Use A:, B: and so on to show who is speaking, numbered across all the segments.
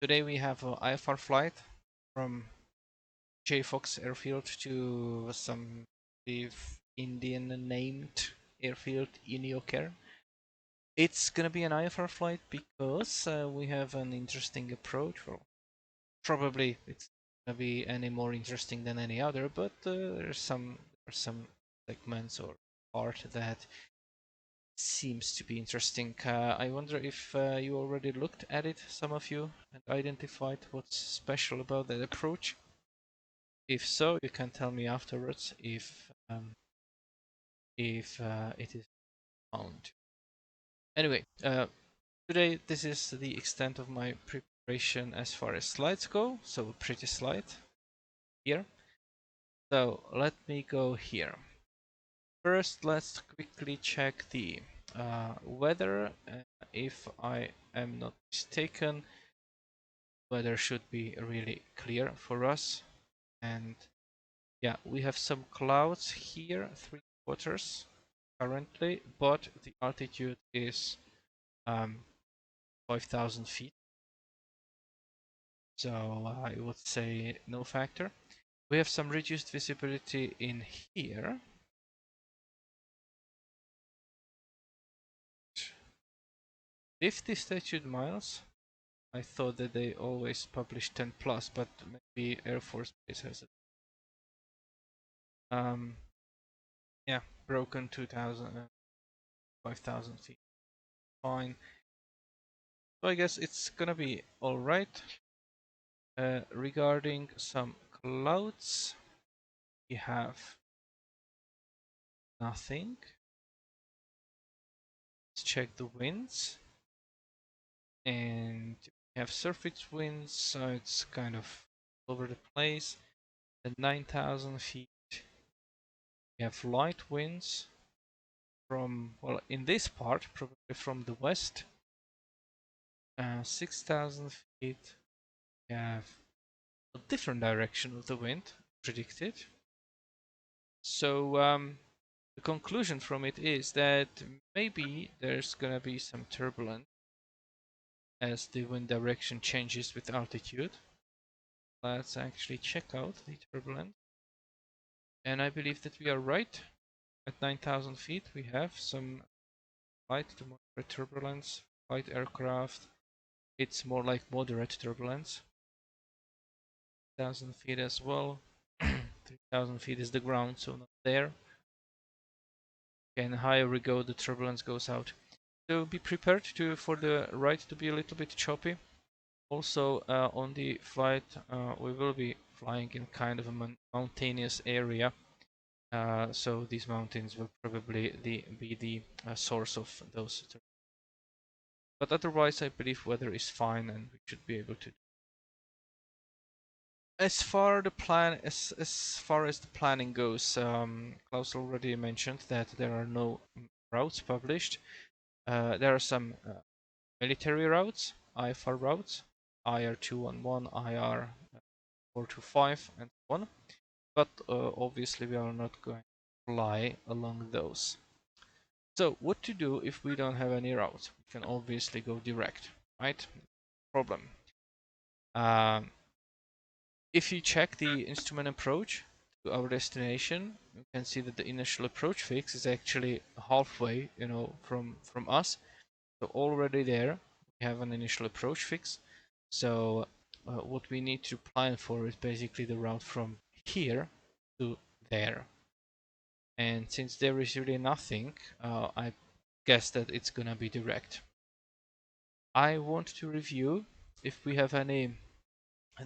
A: Today we have an IFR flight from JFox Airfield to some Indian named airfield, Inyokern. It's gonna be an IFR flight because we have an interesting approach. Well, probably it's gonna be any more interesting than any other, but there's some segments or part that seems to be interesting. I wonder if you already looked at it, some of you, and identified what's special about that approach. If so, you can tell me afterwards if it is found. Anyway, today this is the extent of my preparation as far as slides go. So a pretty slide here. So let me go here. First, let's quickly check the weather. If I am not mistaken, weather should be really clear for us. And yeah, we have some clouds here, 3/4 currently, but the altitude is 5,000 feet. So I would say no factor. We have some reduced visibility in here. 50 statute miles. I thought that they always publish 10 plus, but maybe Air Force Base has it. Yeah, broken 2,000, 5,000 feet. Fine. So I guess it's gonna be alright. Regarding some clouds, we have nothing. Let's check the winds. And we have surface winds, so it's kind of all over the place. At 9,000 feet, we have light winds from, well, in this part, probably from the west. 6,000 feet, we have a different direction of the wind predicted. So the conclusion from it is that maybe there's gonna be some turbulence as the wind direction changes with altitude. Let's actually check out the turbulence. And I believe that we are right. At 9,000 feet we have some light to moderate turbulence, light aircraft. It's more like moderate turbulence. 1,000 feet as well. 3,000 feet is the ground, so not there. And higher we go, the turbulence goes out. So be prepared for the ride to be a little bit choppy. Also, on the flight, we will be flying in kind of a mountainous area. So these mountains will probably be the source of those. But otherwise, I believe weather is fine and we should be able to. As far the plan as far as the planning goes, Klaus already mentioned that there are no routes published. There are some military routes, IFR routes, IR211, IR 425, and so on. But obviously, we are not going to fly along those. So, what to do if we don't have any routes? We can obviously go direct, right? Problem. If you check the instrument approach to our destination, you can see that the initial approach fix is actually halfway, from us. So already there, we have an initial approach fix. So what we need to plan for is basically the route from here to there. And since there is really nothing, I guess that it's gonna be direct. I want to review if we have any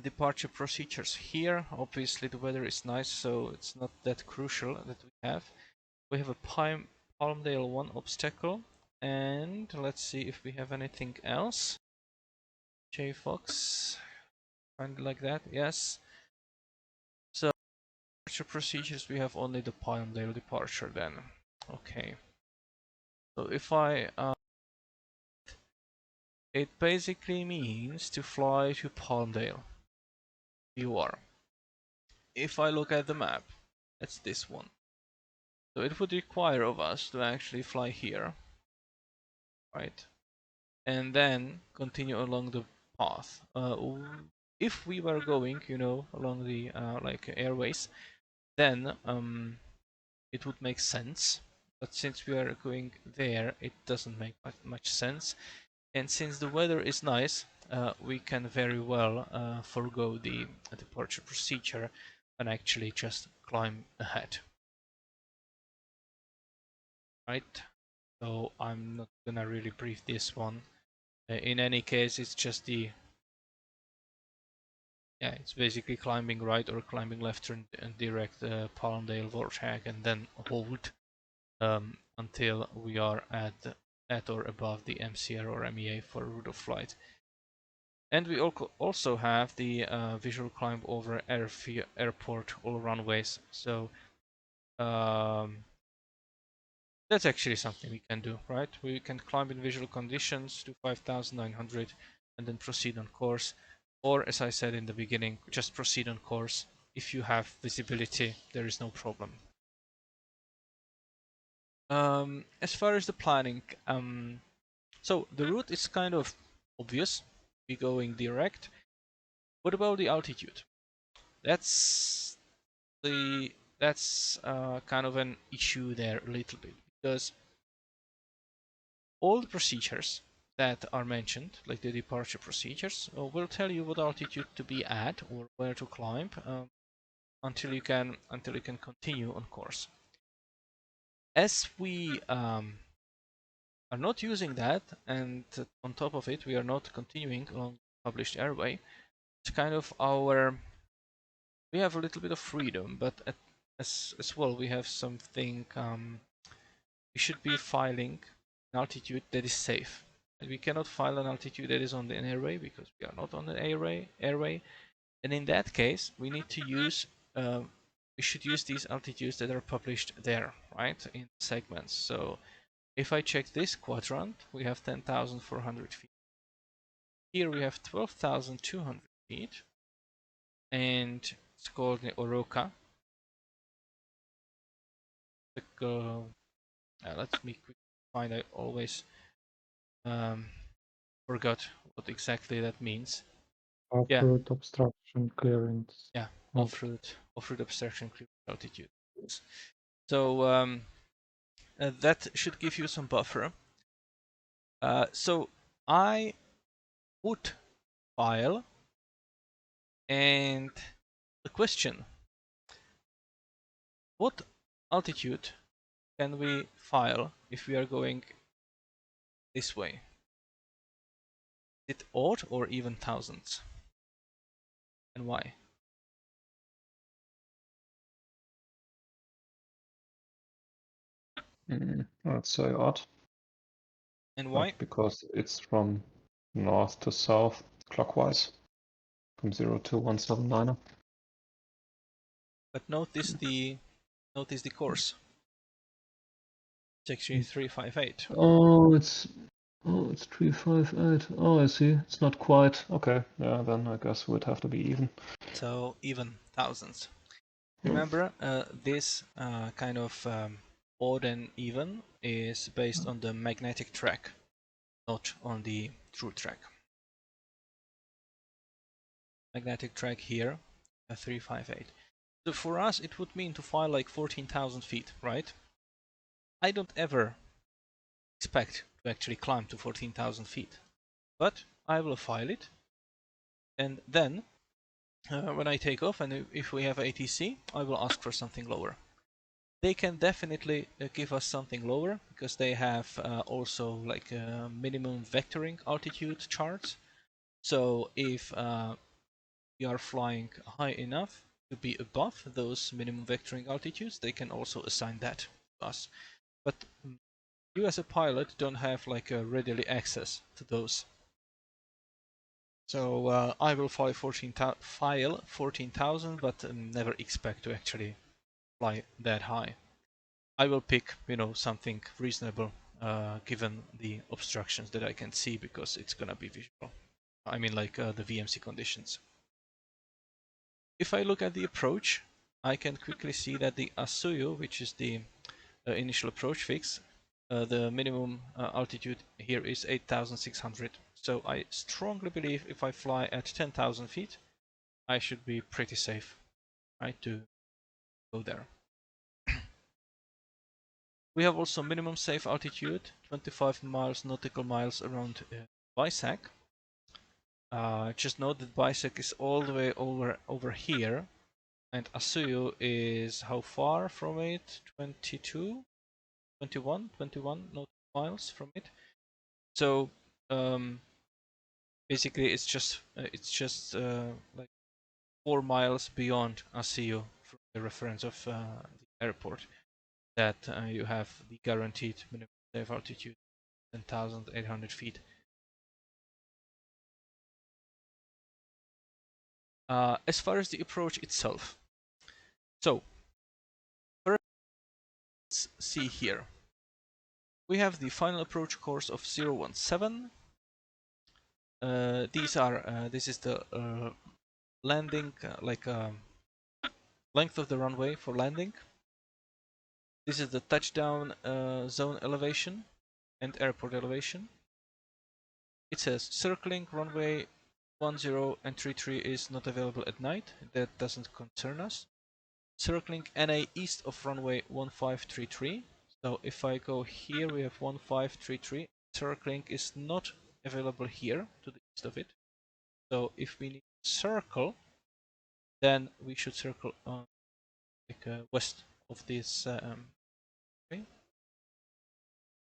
A: departure procedures here. Obviously the weather is nice, so it's not that crucial that we have. We have a Palmdale 1 obstacle, and let's see if we have anything else. JFox, kind of like that, yes. So departure procedures, we have only the Palmdale departure then. Okay. So if I it basically means to fly to Palmdale. You are. If I look at the map, that's this one. So it would require of us to actually fly here, right? And then continue along the path. If we were going, you know, along the like airways, then it would make sense. But since we are going there, it doesn't make much sense. And since the weather is nice, we can very well forego the departure procedure and actually just climb ahead. Right? So I'm not gonna really brief this one. In any case, it's just the it's basically climbing right or climbing left and direct Palmdale Vortex and then hold until we are at or above the MCR or MEA for route of flight. And we also have the visual climb over airport all runways. So that's actually something we can do, right? We can climb in visual conditions to 5,900 and then proceed on course. Or as I said in the beginning, just proceed on course. If you have visibility, there is no problem. As far as the planning, so the route is kind of obvious. We're going direct. What about the altitude? That's kind of an issue there a little bit, because all the procedures that are mentioned, like the departure procedures, will tell you what altitude to be at or where to climb until you can continue on course. As we are not using that, and on top of it, we are not continuing along published airway. It's kind of we have a little bit of freedom, but as well we have something. We should be filing an altitude that is safe. And we cannot file an altitude that is on an airway because we are not on an airway. And in that case, we need to use we should use these altitudes that are published there, right, in segments. So if I check this quadrant, we have 10,400 feet. Here we have 12,200 feet, and it's called the Oroka. Let me quickly find. I always forgot what exactly that means.
B: Off-road obstruction clearance.
A: Yeah, off-road obstruction clearance altitude. So that should give you some buffer. So I would file, and the question: what altitude can we file if we are going this way? Is it odd or even thousands? And why?
B: I'd say odd.
A: And why?
B: Like, because it's from north to south clockwise, from 0 to 179er.
A: But notice the course. It's actually 358.
B: Oh, it's 358. Oh, I see. It's not quite. Okay, yeah, then I guess it would have to be even.
A: So even thousands. Remember, this kind of odd and even is based on the magnetic track, not on the true track. Magnetic track here, 358. So for us, it would mean to file like 14,000 feet, right? I don't ever expect to actually climb to 14,000 feet, but I will file it, and then when I take off, and if we have ATC, I will ask for something lower. They can definitely give us something lower because they have also like minimum vectoring altitude charts. So if we are flying high enough to be above those minimum vectoring altitudes, they can also assign that to us. But you as a pilot don't have like a readily access to those. So I will file 14,000, but never expect to actually fly that high. I will pick, something reasonable given the obstructions that I can see, because it's gonna be visual. I mean, like the VMC conditions. If I look at the approach, I can quickly see that the Asuyu, which is the initial approach fix, the minimum altitude here is 8,600. So I strongly believe if I fly at 10,000 feet, I should be pretty safe, right, to go there. We have also minimum safe altitude, 25 miles nautical miles around BISAC. Just note that BISAC is all the way over here, and Asuyu is how far from it? 21 nautical miles from it. So basically, it's just like 4 miles beyond Asuyu from the reference of the airport that you have the guaranteed minimum safe altitude, 10,800 feet. As far as the approach itself, so first let's see here. We have the final approach course of 017. This is the landing, length of the runway for landing. This is the touchdown zone elevation and airport elevation. It says circling runway 10 and 33 is not available at night. That doesn't concern us. Circling NA east of runway 1533. So if I go here, we have 1533. Circling is not available here to the east of it. So if we need to circle, then we should circle west of this. Okay.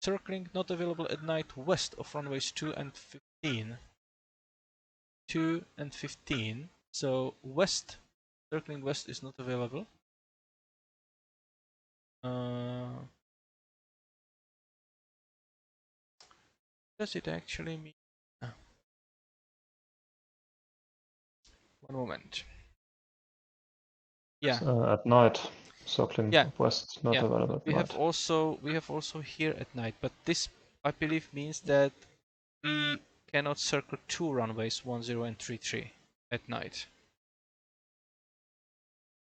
A: Circling not available at night west of runways 2 and 15. 2 and 15. So west, circling west is not available. Does it actually mean? One moment. Yeah.
B: At night, circling
A: Yeah.
B: west, not
A: Yeah.
B: available at
A: We have
B: night.
A: also here at night, but this I believe means that we cannot circle two runways 10 and 33 at night.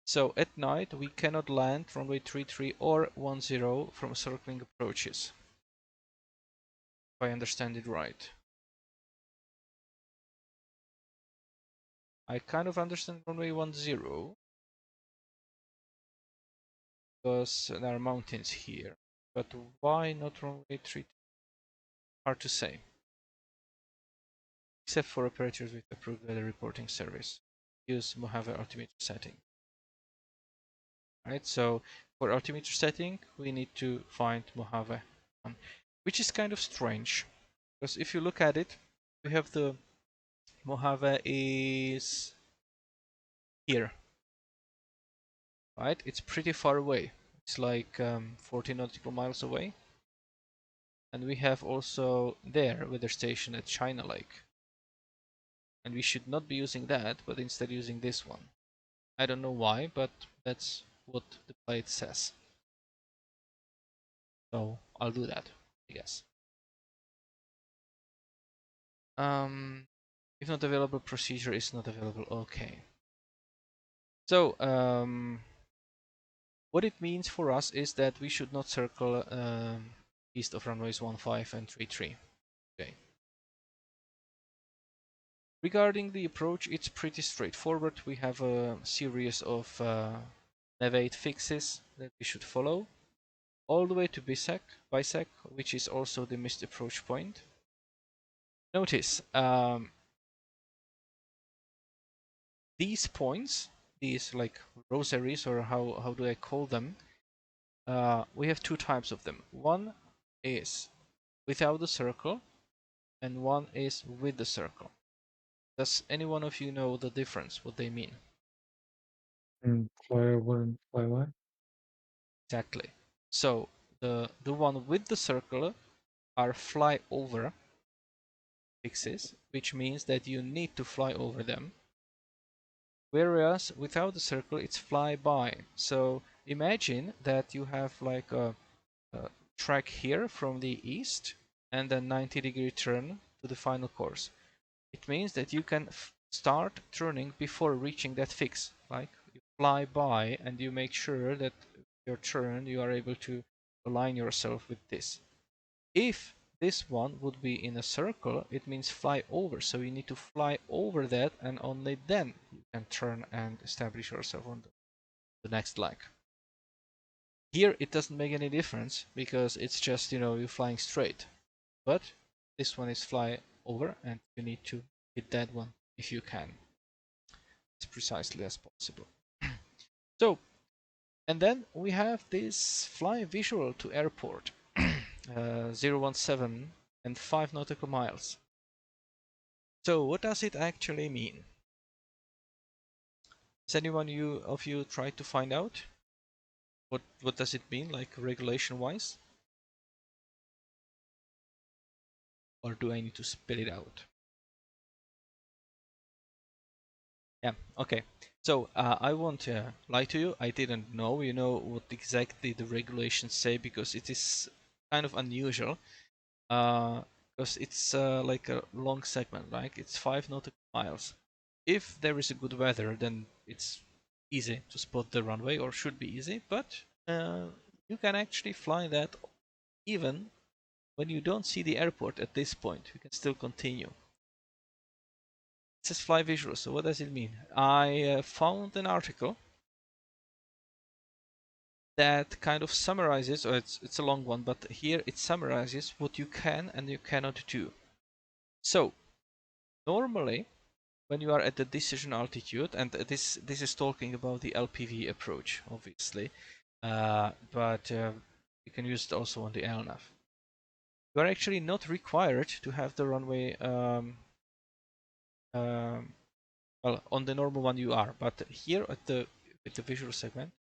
A: So at night we cannot land runway 33 or 10 from circling approaches. If I understand it right. I kind of understand runway 10 because there are mountains here. But why not runway 33? Hard to say. Except for operators with approved weather reporting service. Use Mojave altimeter setting. Right, so for altimeter setting, we need to find Mojave, which is kind of strange, because if you look at it, we have the Mojave is here, right? It's pretty far away. It's like 40 nautical miles away. And we have also their weather station at China Lake. And we should not be using that, but instead using this one. I don't know why, but that's what the plate says. So I'll do that, I guess. If not available, procedure is not available. Okay. So what it means for us is that we should not circle east of runways 15 and 33. Okay. Regarding the approach, it's pretty straightforward. We have a series of navigate fixes that we should follow, all the way to BISAC, which is also the missed approach point. Notice these points, these like rosaries, or how do I call them? We have two types of them. One is without the circle, and one is with the circle. Does any one of you know the difference, what they mean?
B: Fly over and fly away.
A: Exactly. So the one with the circle are fly over fixes, which means that you need to fly over them. Whereas without the circle, it's fly by. So imagine that you have like a track here from the east and then 90-degree turn to the final course. It means that you can start turning before reaching that fix. Like you fly by and you make sure that your turn you are able to align yourself with this. If this one would be in a circle, it means fly over. So you need to fly over that, and only then you can turn and establish yourself on the next leg. Here it doesn't make any difference because it's just, you're flying straight. But this one is fly over, and you need to hit that one if you can, as precisely as possible. So, and then we have this fly visual to airport, 017 and 5 nautical miles. So what does it actually mean? Has anyone of you tried to find out what does it mean, like regulation wise? Or do I need to spell it out? Yeah, okay. So I won't lie to you. I didn't know, what exactly the regulations say, because it is kind of unusual. Because it's like a long segment, right? It's 5 nautical miles. If there is a good weather, then it's easy to spot the runway, or should be easy. But you can actually fly that even when you don't see the airport at this point. You can still continue. It says fly visual, so what does it mean? I found an article that kind of summarizes, or it's a long one, but here it summarizes what you can and you cannot do. So normally, when you are at the decision altitude, and this is talking about the LPV approach, obviously, but you can use it also on the RNAV. You are actually not required to have the runway. Well, on the normal one you are, but here with the visual segment,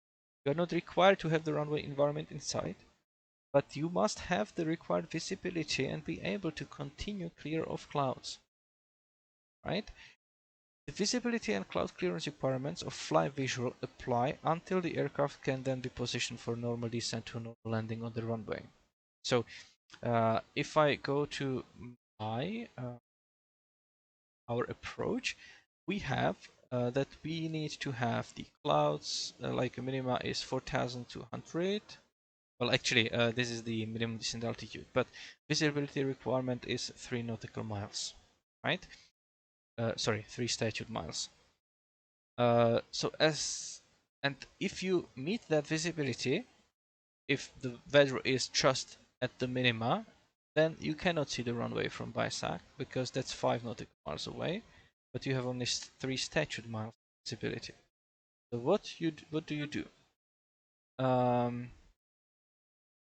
A: you are not required to have the runway environment inside, but you must have the required visibility and be able to continue clear of clouds, right? The visibility and cloud clearance requirements of fly visual apply until the aircraft can then be positioned for normal descent to normal landing on the runway. So if I go to my our approach, we have that we need to have the clouds, like a minima is 4,200. Well, actually, this is the minimum descent altitude, but visibility requirement is 3 nautical miles, right? Sorry, 3 statute miles. And if you meet that visibility, if the weather is just at the minima, then you cannot see the runway from BISAC because that's 5 nautical miles away, but you have only 3 statute miles visibility. So what do you do?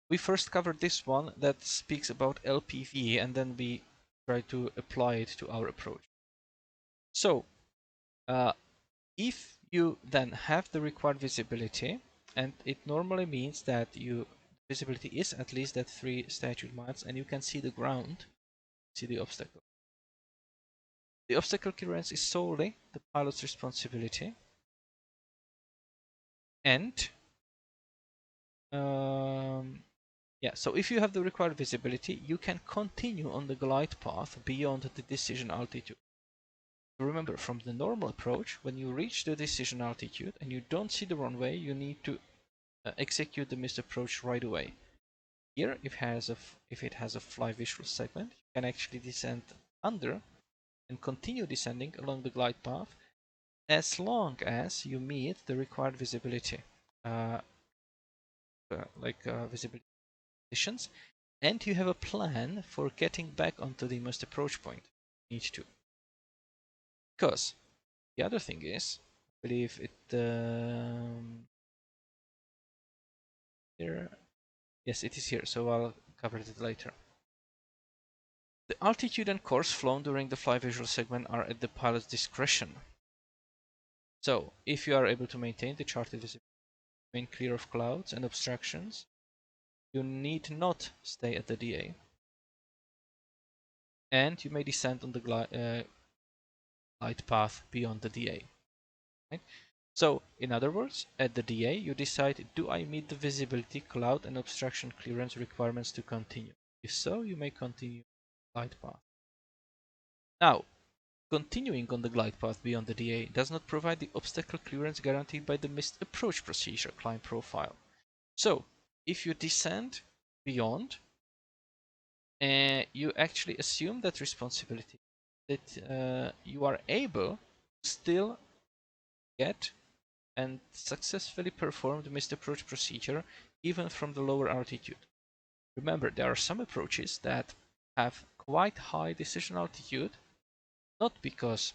A: We first covered this one that speaks about LPV, and then we try to apply it to our approach. So if you then have the required visibility, and it normally means that visibility is at least at 3 statute miles, and you can see the ground, see the obstacle. The obstacle clearance is solely the pilot's responsibility, and yeah, so if you have the required visibility, you can continue on the glide path beyond the decision altitude. Remember, from the normal approach, when you reach the decision altitude and you don't see the runway, you need to execute the missed approach right away. Here, if it has a fly visual segment, you can actually descend under and continue descending along the glide path as long as you meet the required visibility, visibility conditions, and you have a plan for getting back onto the missed approach point. You need to. Because the other thing is, I believe it here. Yes, it is here, so I'll cover it later. The altitude and course flown during the fly visual segment are at the pilot's discretion. So, if you are able to maintain the charted visibility, remain clear of clouds and obstructions, you need not stay at the DA, and you may descend on the glide path beyond the DA. Right? So, in other words, at the DA, you decide, do I meet the visibility, cloud, and obstruction clearance requirements to continue? If so, you may continue the glide path. Now, continuing on the glide path beyond the DA does not provide the obstacle clearance guaranteed by the missed approach procedure climb profile. So, if you descend beyond you actually assume that responsibility, that you are able to still get and successfully perform the missed approach procedure even from the lower altitude. Remember, there are some approaches that have quite high decision altitude, not because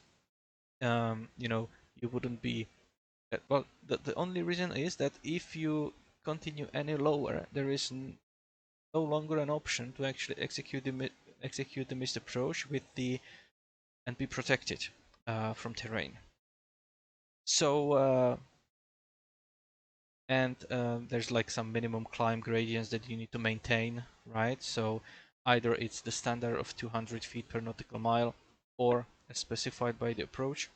A: you wouldn't be well. The only reason is that if you continue any lower, there is no longer an option to actually execute the missed approach with the and be protected from terrain. So and there's like some minimum climb gradients that you need to maintain, right? So either it's the standard of 200 feet per nautical mile or as specified by the approach.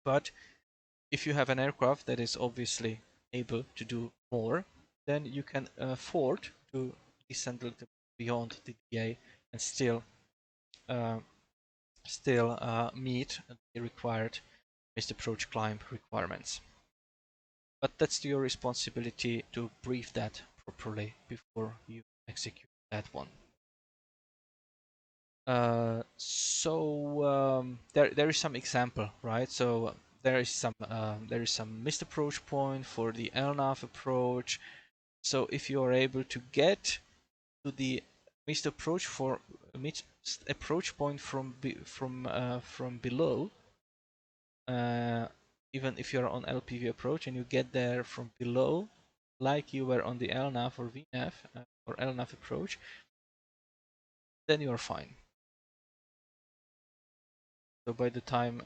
A: But if you have an aircraft that is obviously able to do more, then you can afford to descend a little beyond the DA and still uh, meet the required missed approach climb requirements. But that's your responsibility to brief that properly before you execute that one. There is some example, right? So there is some missed approach point for the RNAV approach. So if you are able to get to the missed approach point from below, even if you're on LPV approach and you get there from below, like you were on the LNAV or VNAV or LNAV approach, then you are fine. So by the time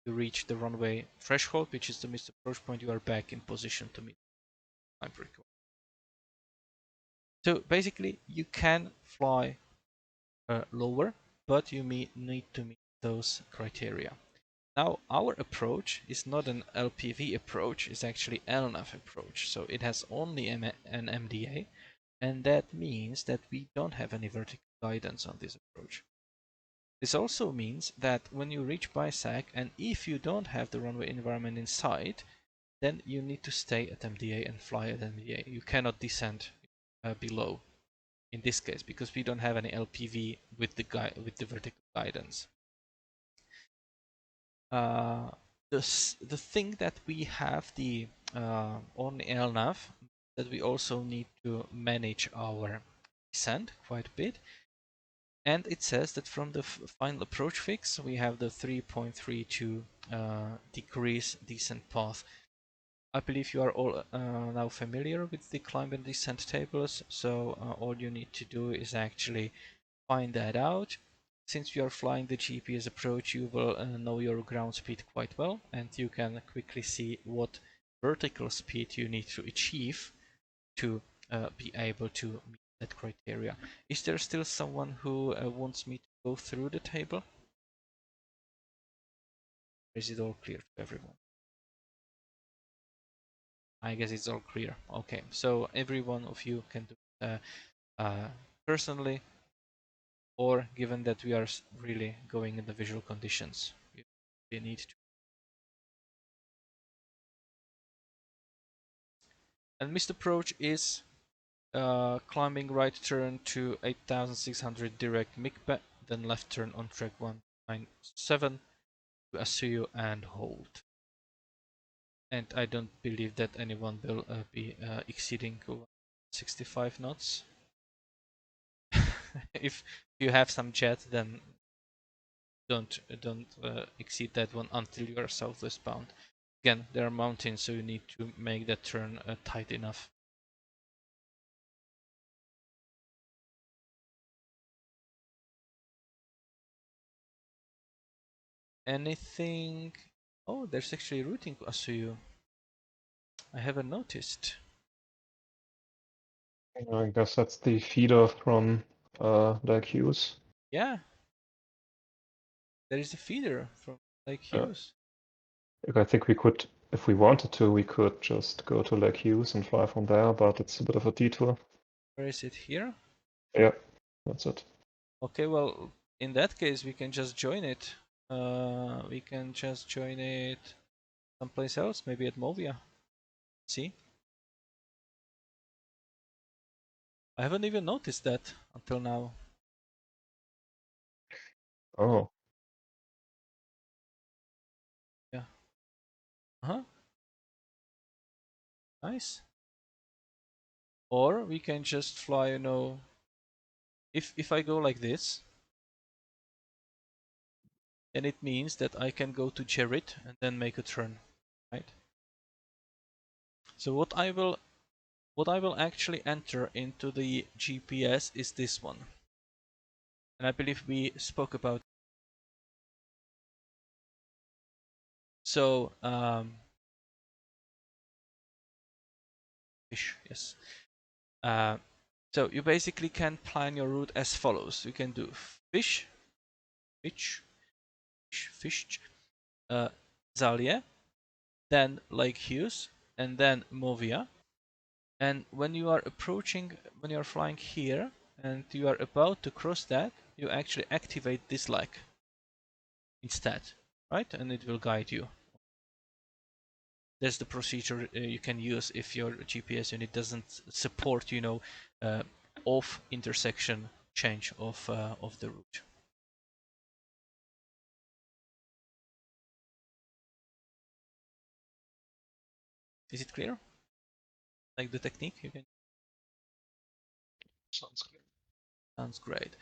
A: you reach the runway threshold, which is the missed approach point, you are back in position to meet the climb requirement. So basically, you can fly lower, but you need to meet those criteria. Now, our approach is not an LPV approach, it's actually LNAV approach. So it has only an MDA, and that means that we don't have any vertical guidance on this approach. This also means that when you reach BISAC, and if you don't have the runway environment in sight, then you need to stay at MDA and fly at MDA. You cannot descend below in this case because we don't have any LPV with the vertical guidance. The thing that we have the on LNAV that we also need to manage our descent quite a bit, and it says that from the final approach fix we have the 3.32 degrees descent path. I believe you are all now familiar with the climb and descent tables, so all you need to do is actually find that out. Since you are flying the GPS approach, you will know your ground speed quite well, and you can quickly see what vertical speed you need to achieve to be able to meet that criteria. Is there still someone who wants me to go through the table? Or is it all clear to everyone? I guess it's all clear. Okay, so every one of you can do it personally, or given that we are really going in the visual conditions, you need to. And missed approach is climbing right turn to 8600 direct MICBA, then left turn on track 197 to Asuyu and hold. And I don't believe that anyone will be exceeding 65 knots. If you have some jet, then don't exceed that one until you are southwest bound. Again, there are mountains, so you need to make that turn tight enough. Anything? Oh, there's actually routing to Asuyu. I haven't noticed.
B: I guess that's the feeder from Lake Hughes.
A: Yeah, there is a feeder from Lake Hughes.
B: I think we could, if we wanted to, we could just go to Lake Hughes and fly from there, but it's a bit of a detour.
A: Where is it? Here?
B: Yeah, that's it.
A: Okay, well, in that case, we can just join it. We can just join it someplace else, maybe at Movia. See? I haven't even noticed that until now.
B: Oh.
A: Yeah. Uh-huh. Nice. Or we can just fly, you know, if I go like this, then it means that I can go to Jared and then make a turn, right? So what I will actually enter into the GPS is this one. And I believe we spoke about. So fish, yes. So you basically can plan your route as follows. You can do fish, fish, fish, Zalia, then Lake Hughes, and then Movia. And when you are approaching, when you are flying here, and you are about to cross that, you actually activate this leg instead, right? And it will guide you. That's the procedure you can use if your GPS unit doesn't support, you know, off intersection change of the route. Is it clear? Like the technique you can.
B: Sounds good.
A: Sounds great.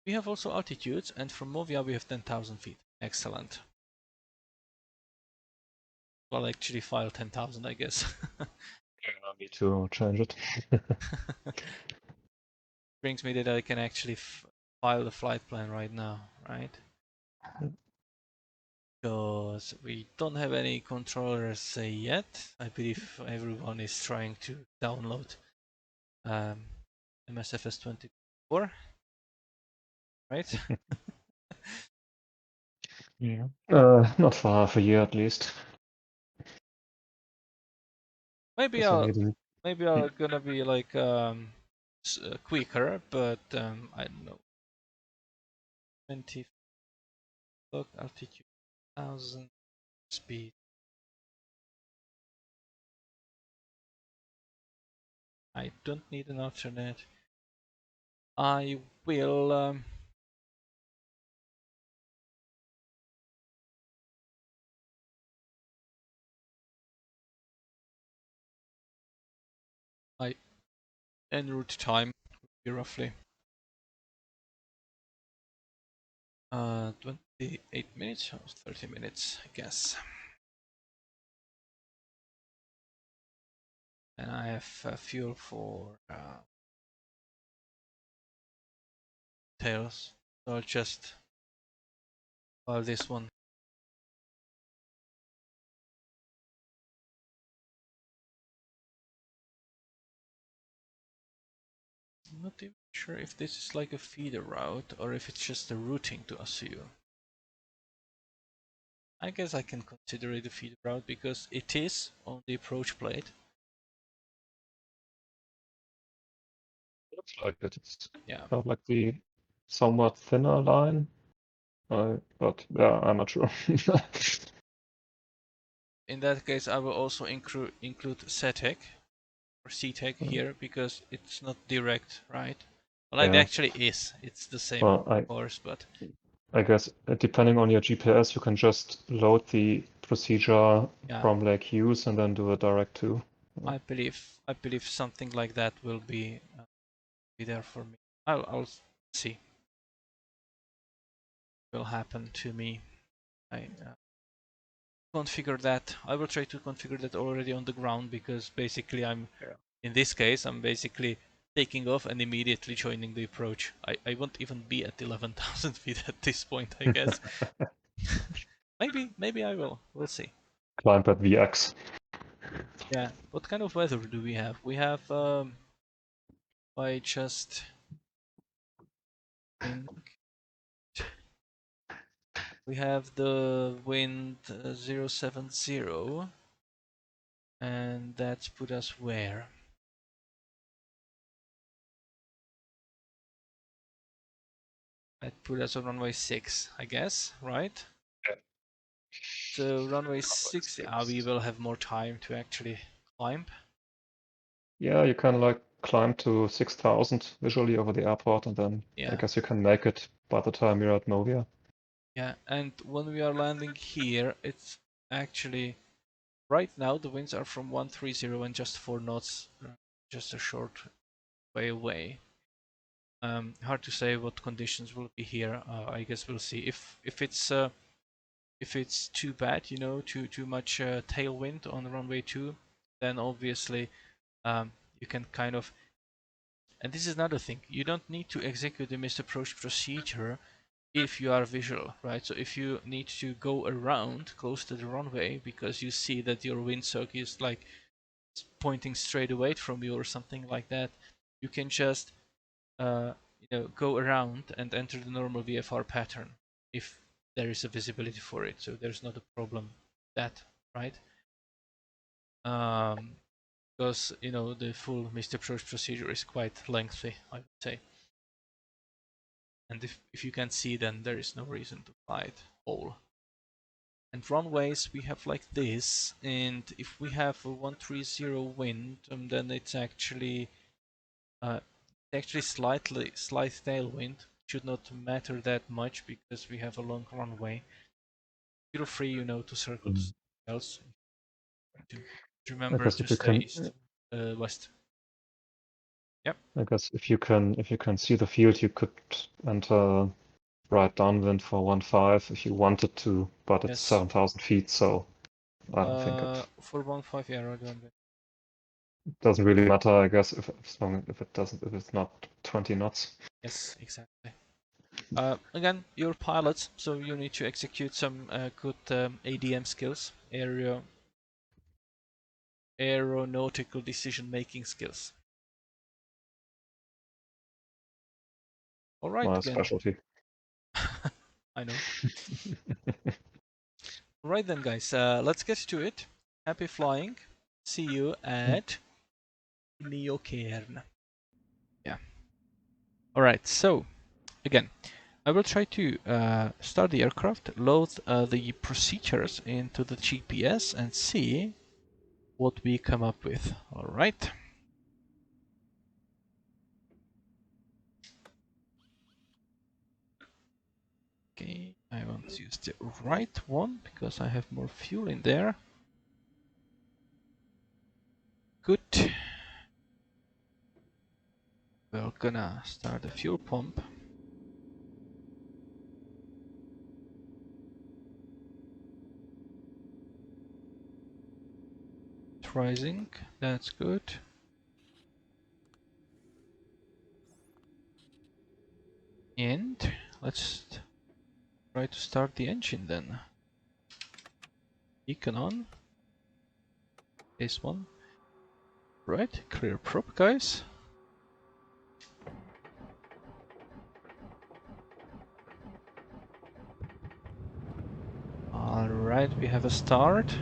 A: We have also altitudes, and from Movia we have 10,000 feet. Excellent. Well, actually, file 10,000, I guess.
B: Yeah, I need to change it.
A: Brings me that I can actually file the flight plan right now, right? Because we don't have any controllers yet. I believe everyone is trying to download MSFS 24, right?
B: Yeah. Not for half a year at least.
A: maybe
B: Because I
A: I'll
B: need a...
A: maybe I'll gonna be like quicker, but I don't know. 20 foot altitude, 1,000 speed. I don't need an alternate. I will. I en route time be roughly 28 minutes or 30 minutes, I guess. And I have fuel for tails, so I'll just file this one. I'm not even sure if this is like a feeder route or if it's just a routing to ASU. I guess I can consider it a feeder route because it is on the approach plate.
B: Looks like it. It's
A: Yeah.
B: kind of like the somewhat thinner line. But yeah, I'm not sure.
A: In that case, I will also include CTEC or CTEC here because it's not direct, right? Well, it
B: Yeah.
A: actually is. It's the same
B: Well,
A: course, but
B: I guess depending on your GPS, you can just load the procedure
A: yeah,
B: from Lake Hughes and then do a direct to.
A: I believe something like that will be there for me. I'll see. Will happen to me. I configure that. I will try to configure that already on the ground because basically in this case I'm basically taking off and immediately joining the approach. I won't even be at 11,000 feet at this point, I guess. maybe I will. We'll see.
B: Climb at VX.
A: Yeah. What kind of weather do we have? We have I just think we have the wind 070 and that's put us where? That put us on runway 6, I guess, right?
B: Yeah.
A: So runway 6, we will have more time to actually climb.
B: Yeah, you can like climb to 6,000 visually over the airport, and then I
A: Yeah,
B: guess you can make it by the time you're at Movia.
A: Yeah, and when we are landing here, it's actually right now the winds are from 130 and just 4 knots, just a short way away. Hard to say what conditions will be here. I guess we'll see. If it's too bad, you know, too much tailwind on runway 2, then obviously you can kind of. And this is another thing. You don't need to execute the missed approach procedure if you are visual, right? So if you need to go around close to the runway because you see that your windsock is like pointing straight away from you or something like that, you can just go around and enter the normal VFR pattern if there is a visibility for it. So there's not a problem with that, right? Because the full missed approach procedure is quite lengthy, I would say. And if you can see, then there is no reason to fly it whole. And runways we have like this, and if we have a 130 wind, then it's actually slight tailwind. Should not matter that much because we have a long runway. Feel free, to circle to something else. To
B: I
A: remember
B: guess
A: to
B: if you
A: stay
B: can,
A: east, west. Yep.
B: I guess if you can see the field, you could enter right downwind for 1.5 if you wanted to, but it's
A: Yes.
B: 7,000 feet, so I don't think it
A: For 1.5, yeah, right on.
B: doesn't really matter. I guess if it's not 20 knots.
A: Yes, exactly. Again, you're pilots, so you need to execute some good ADM skills, aeronautical decision-making skills. All right,
B: My
A: again.
B: specialty.
A: I know. All right then, guys. Let's get to it. Happy flying. See you at Inyokern. Yeah. All right. So again, I will try to start the aircraft, load the procedures into the GPS, and see what we come up with. All right. Okay, I want to use the right one because I have more fuel in there. Good. We're gonna start the fuel pump. It's rising. That's good. And let's try to start the engine then. Beacon on. This one. Right, clear prop, guys. Alright, we have a start.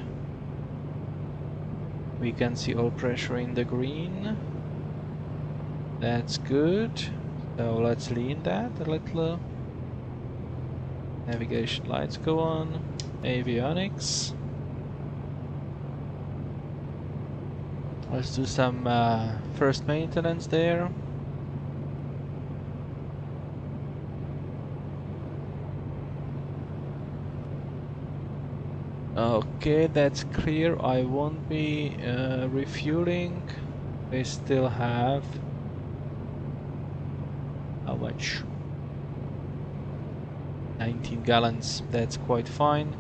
A: We can see all pressure in the green. That's good. So let's lean that a little. Navigation lights go on. Avionics. Let's do some first maintenance there. Okay, that's clear. I won't be refueling. We still have how much? 19 gallons. That's quite fine.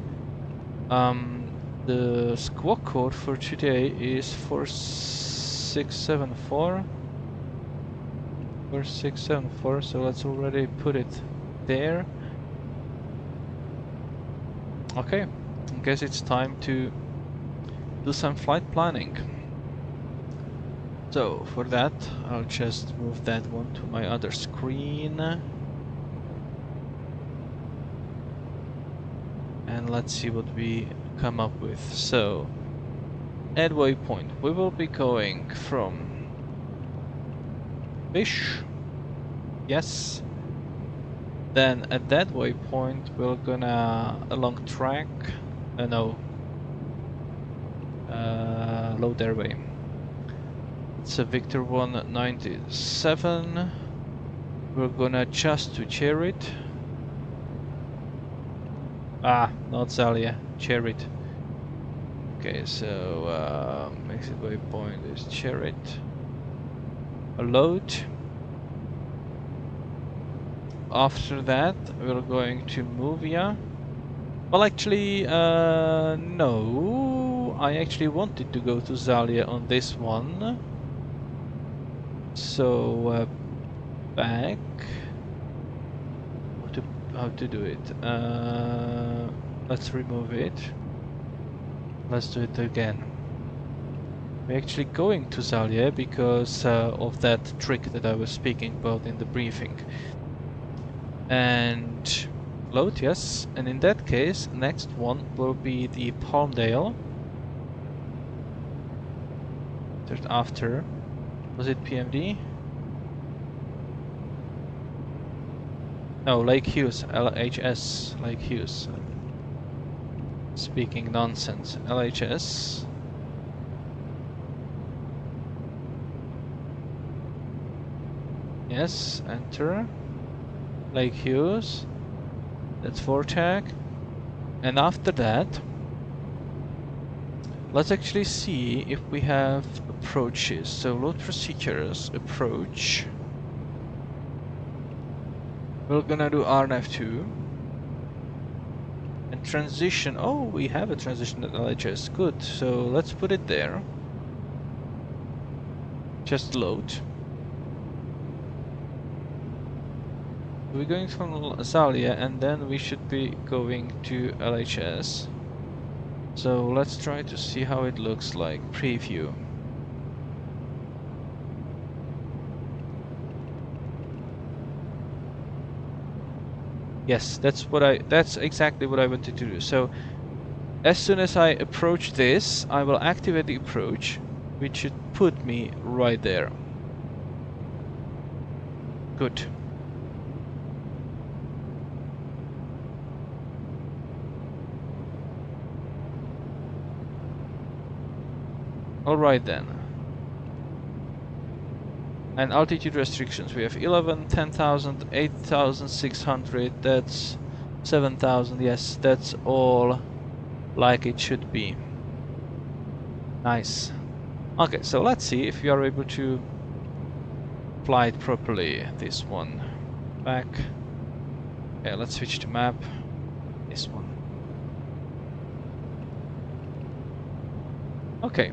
A: The squawk code for today is 4674. 4674. So let's already put it there. Okay, I guess it's time to do some flight planning. So for that, I'll just move that one to my other screen. And let's see what we come up with. So, at waypoint, we will be going from fish. Yes. Then at that waypoint, we're gonna along track. No. Low airway. It's a Victor 197. We're gonna adjust to Chariot. Ah, not Zalia, Cherit. Okay, so exit waypoint is Cherit. A load. After that, we're going to Movia. Well, actually, no. I actually wanted to go to Zalia on this one. So, back. How to do it? Let's remove it. Let's do it again. We're actually going to Zalia because of that trick that I was speaking about in the briefing. And load, yes. And in that case, next one will be the Palmdale. After, was it PMD? No, Lake Hughes, LHS, Lake Hughes. Speaking nonsense, LHS. Yes, enter. Lake Hughes. That's VORTAC. And after that, let's actually see if we have approaches. So load procedures, approach. We're gonna do RNAV 2. And transition. Oh, we have a transition at LHS. Good. So let's put it there. Just load. We're going from Zalia and then we should be going to LHS. So let's try to see how it looks like. Preview. Yes, that's exactly what I wanted to do. So as soon as I approach this, I will activate the approach, which should put me right there. Good. Alright then. And altitude restrictions, we have 11, 10,000, 8,600, that's 7,000, yes, that's all like it should be. Nice. Okay, so let's see if we are able to fly it properly, this one. Back. Okay, let's switch to map. This one. Okay.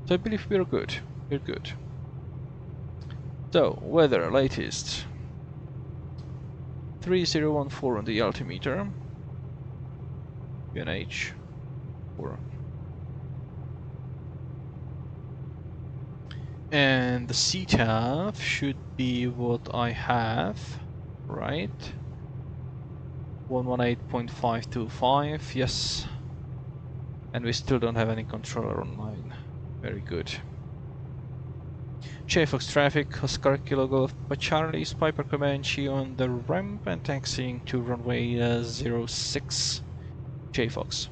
A: So I believe we're good. We're good. So, weather latest. 3014 on the altimeter. UNH 4. And the CTAF should be what I have, right? 118.525, yes. And we still don't have any controller online. Very good. JFox traffic, Oscar Kilo Golf Charlie, Piper Comanche on the ramp and taxiing to runway 06, JFox.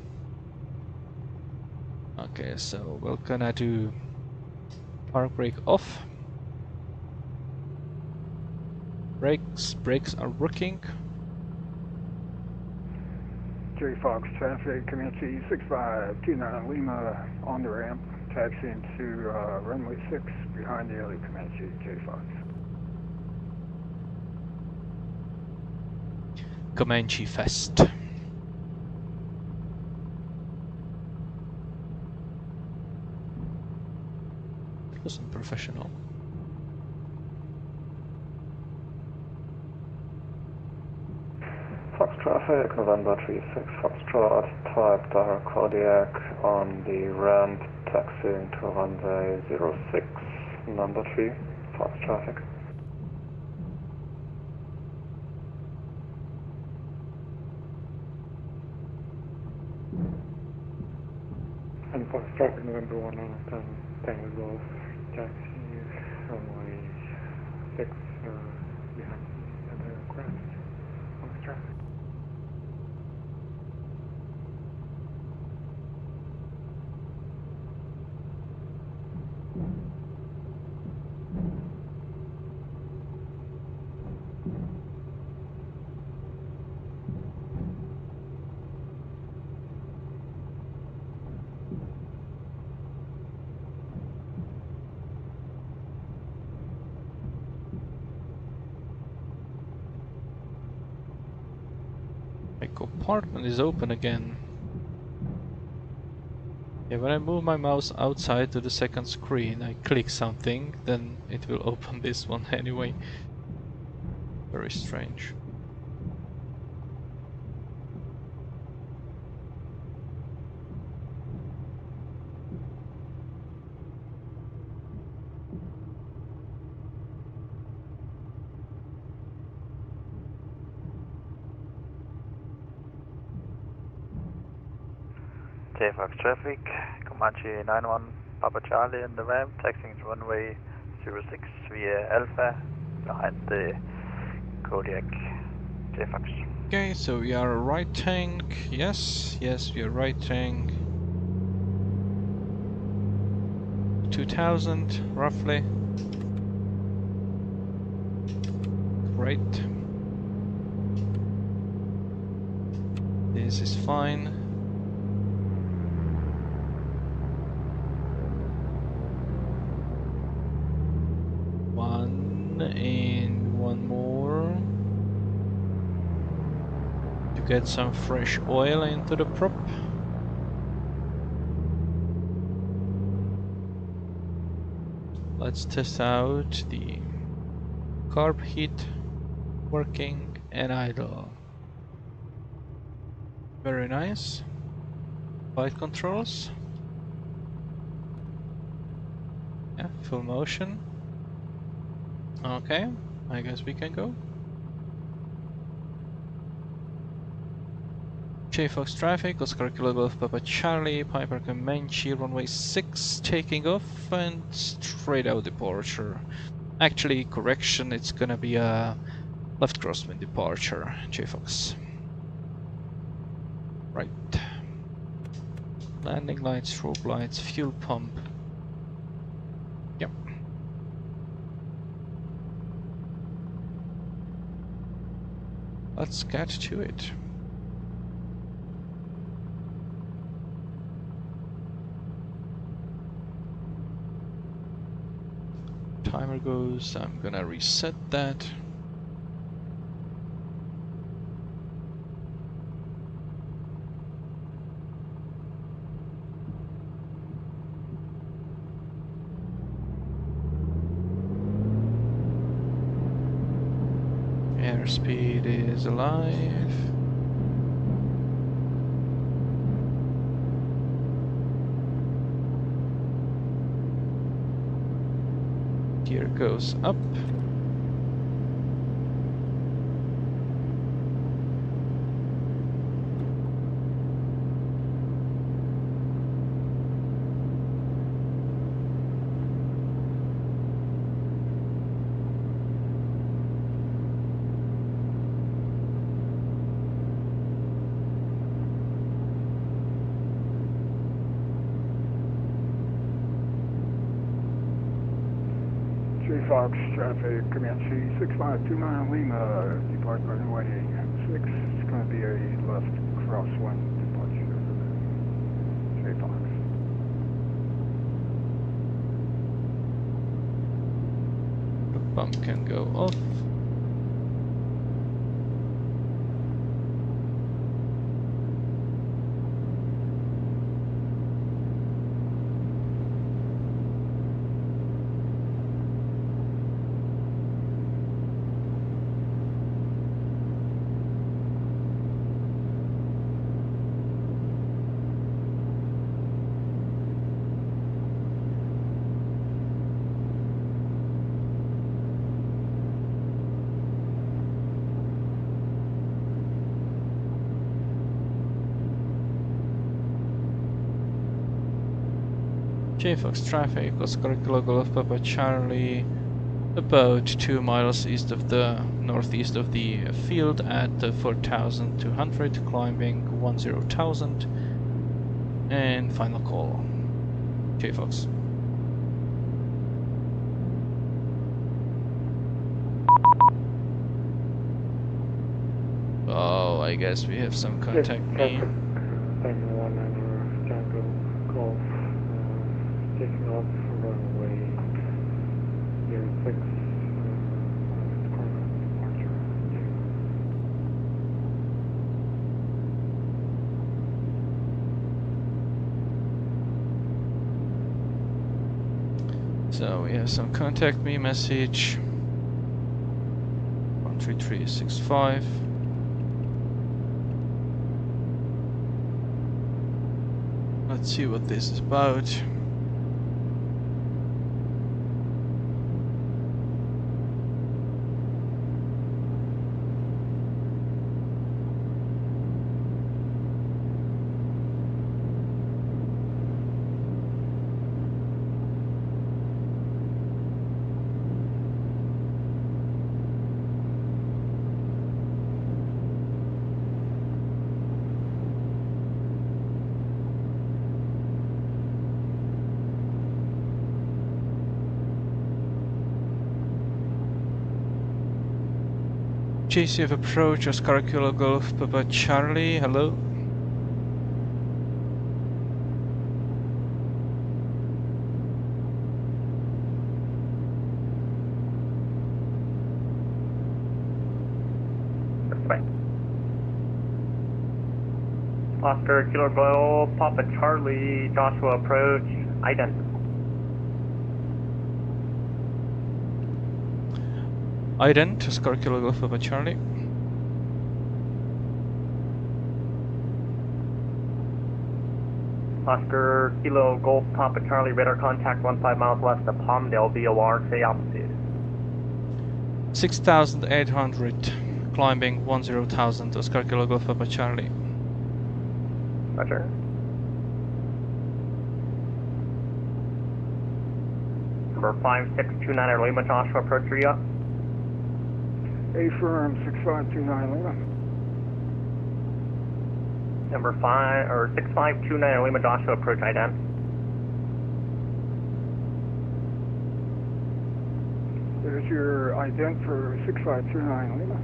A: Okay, so we're gonna do park brake off. Brakes are working.
C: JFox traffic, Comanche 6529 Lima on the ramp, taxiing to runway 6 behind the other Comanche, JFox.
A: Comanche Fest. It wasn't professional.
B: Fox traffic, November 36, Foxtrot, type direct cardiac on the ramp, taxiing to runway 06, number 3, Fox traffic.
C: And Fox traffic, November 110, Tango Golf, taxi runway 6 behind the other craft, Fox traffic.
A: compartment is open again. Yeah, when I move my mouse outside to the second screen, I click something, then it will open this one anyway. Very strange.
D: JFX traffic, Comanche 91, Papa Charlie in the ramp, taxiing to runway 06 via Alpha, behind the Kodiak JFX.
A: Okay, so we are right tank. Yes, we are right tank. 2000 roughly. Great. This is fine. One and one more. To get some fresh oil into the prop. Let's test out the carb heat working and idle. Very nice. Flight controls. Yeah, full motion. Okay, I guess we can go. JFox traffic, Oscar Kilo Golf Papa Charlie, Piper Comanche, runway 6, taking off and straight out departure. Actually, correction, it's gonna be a left crosswind departure, JFox. Right. Landing lights, strobe lights, fuel pump. Yep. Let's get to it. Timer goes, I'm gonna reset that. Airspeed is alive. Gear goes up.
C: Fox traffic, Comanche 6529 Lima, depart runway 6. It's going to be a left crosswind departure. J-Fox.
A: The pump can go off. JFox traffic, Oscar Kilo Golf Papa Charlie, about 2 miles east of the northeast of the field at 4,200, climbing 10,000, and final call. JFox. Oh, I guess we have some contact me.
B: Anyone over Tango Golf. Taking off runway 06, departure.
A: So we have some contact me message. 13365. Let's see what this is about. JCF approach, Oscar Kilo Golf Papa Charlie, hello.
E: Oscar Kilo Golf Papa Charlie, Joshua approach, ident.
A: Ident, Oscar Kilo Golf Papa Charlie.
E: Oscar Kilo Golf Papa Charlie, radar contact 15 miles west of Palmdale, VOR, say altitude.
A: 6,800, climbing 10,000, Oscar Kilo Golf Papa Charlie.
E: Roger. Number 5629 Lima, Joshua approach Rio.
C: Affirm 6529 Lima.
E: Number 6529 Lima, Joshua approach ident.
C: There's your ident for 6529 Lima.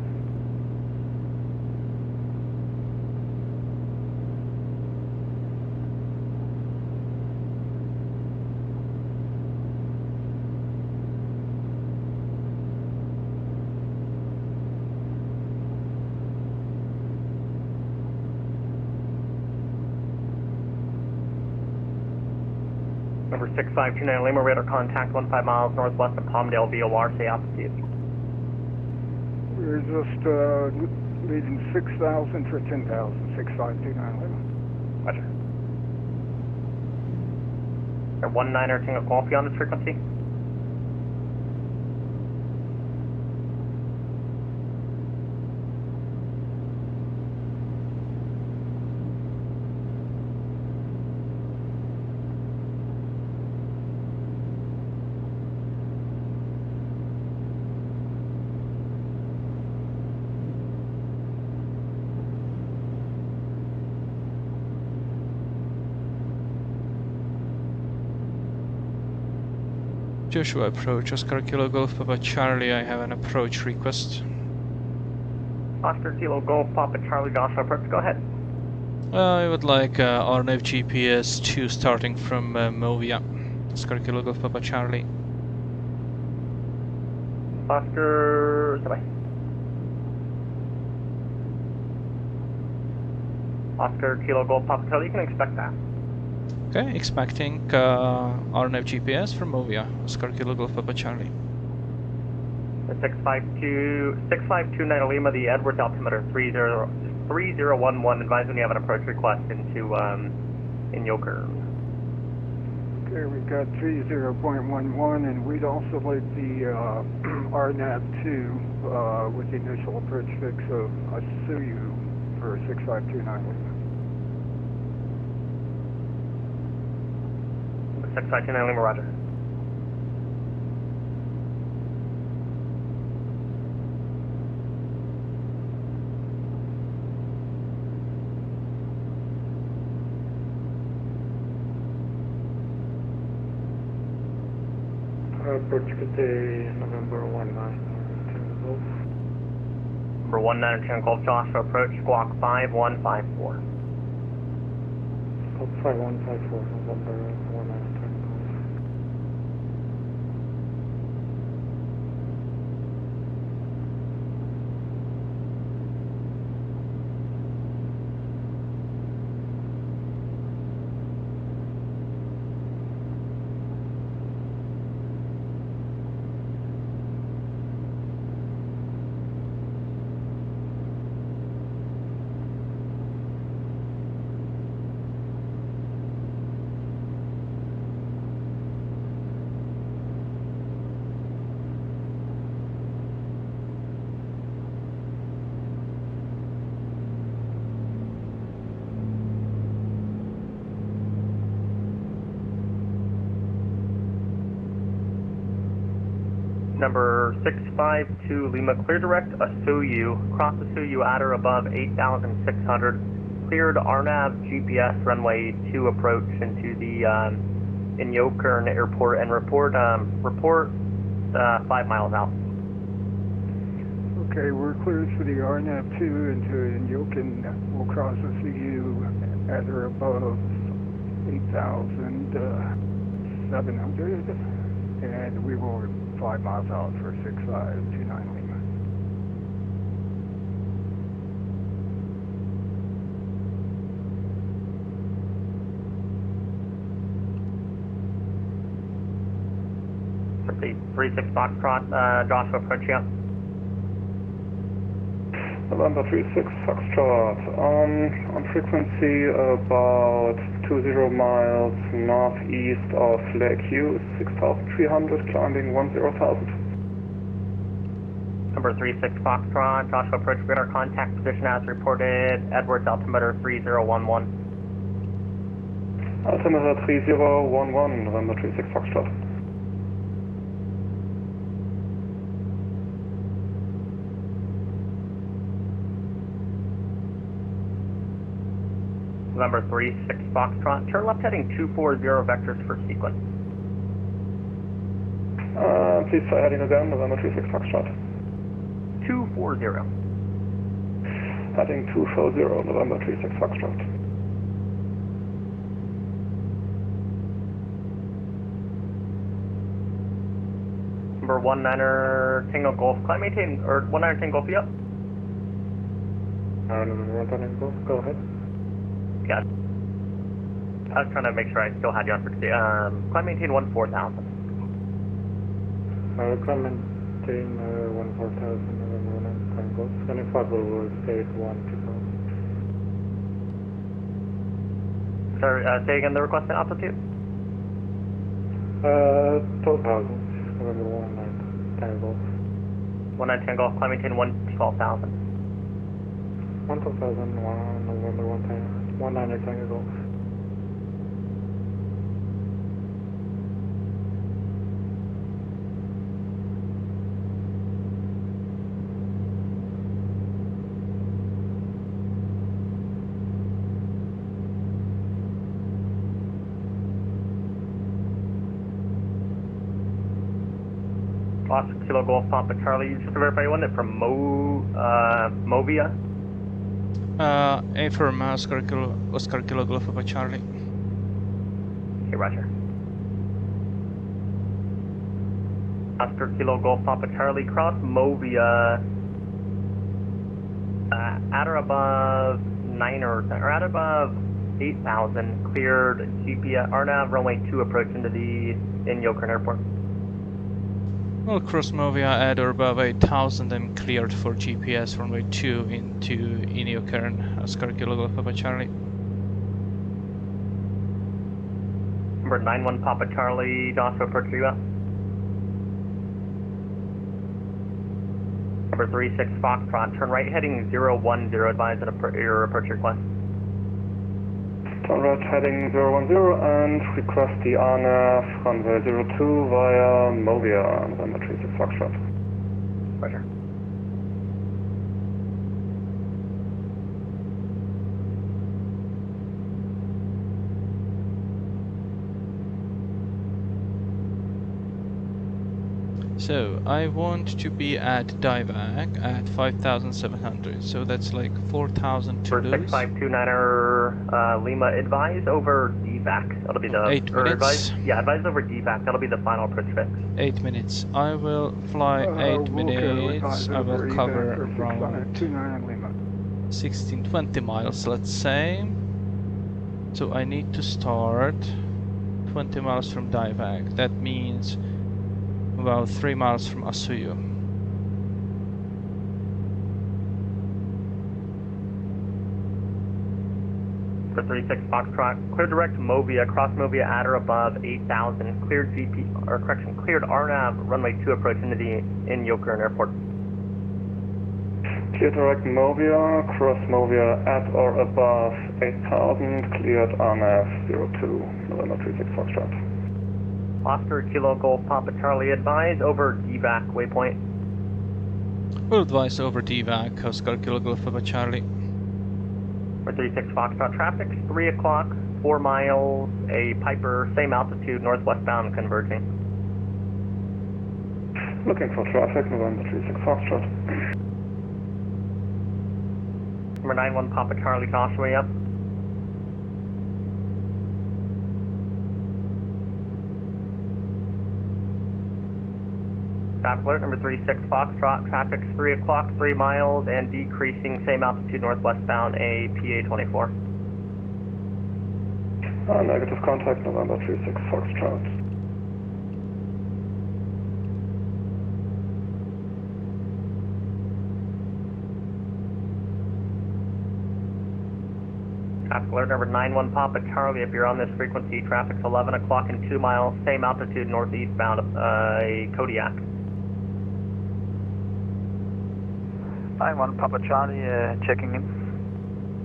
E: Number 6529 Lima, radar contact 15 miles northwest of Palmdale, VOR, say altitude.
C: We're just leaving 6,000 for 10,000, 6529 Lima.
E: Roger. 19er Tango Golf on this frequency.
A: Joshua approach, Oscar Kilo Golf Papa Charlie, I have an approach request.
E: Oscar Kilo Golf Papa Charlie, Joshua approach, go ahead.
A: I would like RNAV GPS 2 starting from Movia. Oscar Kilo Golf Papa Charlie.
E: Oscar, bye. Oscar Kilo Golf Papa Charlie, you can expect that.
A: Okay, expecting RNAV GPS from Movia. Oscar Kilo Golf Papa Charlie.
E: The 6529 Lima, the Edwards altimeter 3011, advise when you have an approach request into Inyokern.
C: Okay, we've got 30.11, and we'd also like the RNAV 2 with the initial approach fix of Asuyu for 6529 Lima.
E: 6529 Lima, roger.
B: Approach Cathay, November 19, Golf.
E: Number 19 Golf, Joshua approach, squawk 5154.
B: Golf 5154, November 19, Golf.
E: Number 652 Lima, clear direct Asuyu, cross Asuyu at or above 8,600, cleared RNAV GPS runway 2 approach into the Inyokern airport and report 5 miles out.
C: Okay, we're cleared for the RNAV 2 into Inyokern. We'll cross the CU at or above 8,700, and we will 5 miles out for 6529 Lima.
E: The 36 Foxtrot, Joshua approaching up.
B: November 36 Foxtrot, on frequency about 20 miles northeast of Lake Hughes, 6,300, climbing 10,000.
E: Number 36 Foxtrot, Joshua approach radar contact position as reported, Edwards altimeter 3011.
B: Altimeter 3011, November 36 Foxtrot.
E: November 36 Foxtrot, turn left heading 240 vectors for sequence.
B: Please try heading again, November 36 Foxtrot.
E: 240.
B: Heading 240, November 36 Foxtrot.
E: Number 19er Tango Golf, climb maintain, or 19er Tango Golf, yep.
B: November 19 Golf, go ahead.
E: Yeah. I was trying to make sure I still had you on for today. Climb maintain 14,000.
B: Climb maintain 14,000, November 19 Golf. 25 will stay at 1 to go.
E: Sorry, say again the requested altitude?
B: 12,000, November 19 Golf.
E: 19 Golf, climb maintain 12,000.
B: 12,000, November 19 Golf.
E: Oscar Kilo Golf Papa Charlie, just to verify, you want it from Movia?
A: A firm, Oscar Kilo Golf Papa Charlie.
E: Okay, roger. Oscar Kilo Golf Papa Charlie, cross Movia at or above 9 or at above 8,000, cleared GPS, RNAV runway 2 approach into the Inyokern airport.
A: Well, cross Movia at or above 8,000 and cleared for GPS runway 2 into Inyokern, Oscar Kilo Golf Papa Charlie.
E: Number 91 Papa Charlie, Joshua approach you up. Number 36 Foxtrot, turn right heading 010, advise your approach request.
B: Turn right heading 010 and request the RNAV runway 02 via Movia, November 36 Foxtrot.
E: Roger.
A: So I want to be at DIVAC at 5,700, so that's like 4,000 to
E: For
A: lose.
E: 6529er Lima, advise over DVAC. That'll be the
A: 8 minutes.
E: advise over DVAC. That'll be the final approach fix.
A: 8 minutes. I will fly 8 minutes. I will cover around 16-20 miles, let's say. So I need to start 20 miles from DIVAC. That means about 3 miles from Asuyu.
E: For 36 Foxtrot, clear direct Movia, cross Movia at or above 8,000, cleared cleared RNAV runway 2 approach into the Inyokern airport.
B: Clear direct Movia, cross Movia at or above 8,000, cleared RNAV 02, November 36 Foxtrot.
E: Oscar Kilo Golf Papa Charlie, advise over DVAC waypoint.
A: We'll advise over DVAC, Oscar Kilo Golf Papa Charlie.
E: 36 Foxtrot, traffic 3 o'clock, 4 miles, a Piper, same altitude, northwestbound converging.
B: Looking for traffic, November 36 Foxtrot.
E: Number 91 Papa Charlie, Joshua, up. Traffic alert, number 36 Foxtrot, traffic 3 o'clock, 3 miles, and decreasing, same altitude, northwestbound, a PA-24.
B: Negative contact, November 36 Foxtrot.
E: Traffic alert, number 91 Papa Charlie, if you're on this frequency, traffic's 11 o'clock and 2 miles, same altitude, northeastbound, a Kodiak.
D: 91 Papa Charlie, checking in.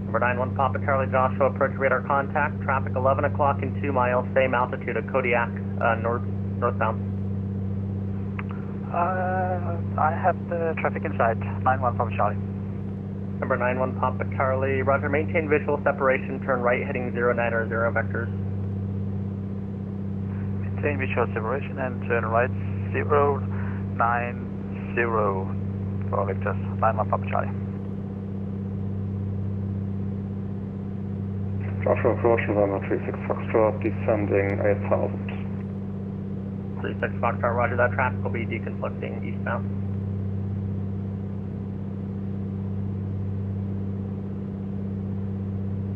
E: Number 91 Papa Charlie, Joshua, approach radar contact, traffic 11 o'clock and 2 miles, same altitude, a Kodiak, northbound.
D: I have the traffic inside, 91 Papa Charlie.
E: Number 91 Papa Charlie, roger, maintain visual separation, turn right heading 090 vectors.
D: Maintain visual separation and turn right 090 for vectors, 91 Papa Charlie.
B: Joshua approach, November 36 Foxtrot, descending 8000.
E: 36 Foxtrot, roger, that traffic will be deconflicting eastbound.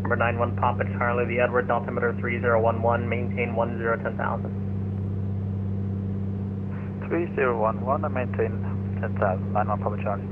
E: Number 91 Papa Charlie, the Edwards altimeter 3011, maintain 1010,000.
D: 3011 and maintain 10,000, 91 Papa Charlie.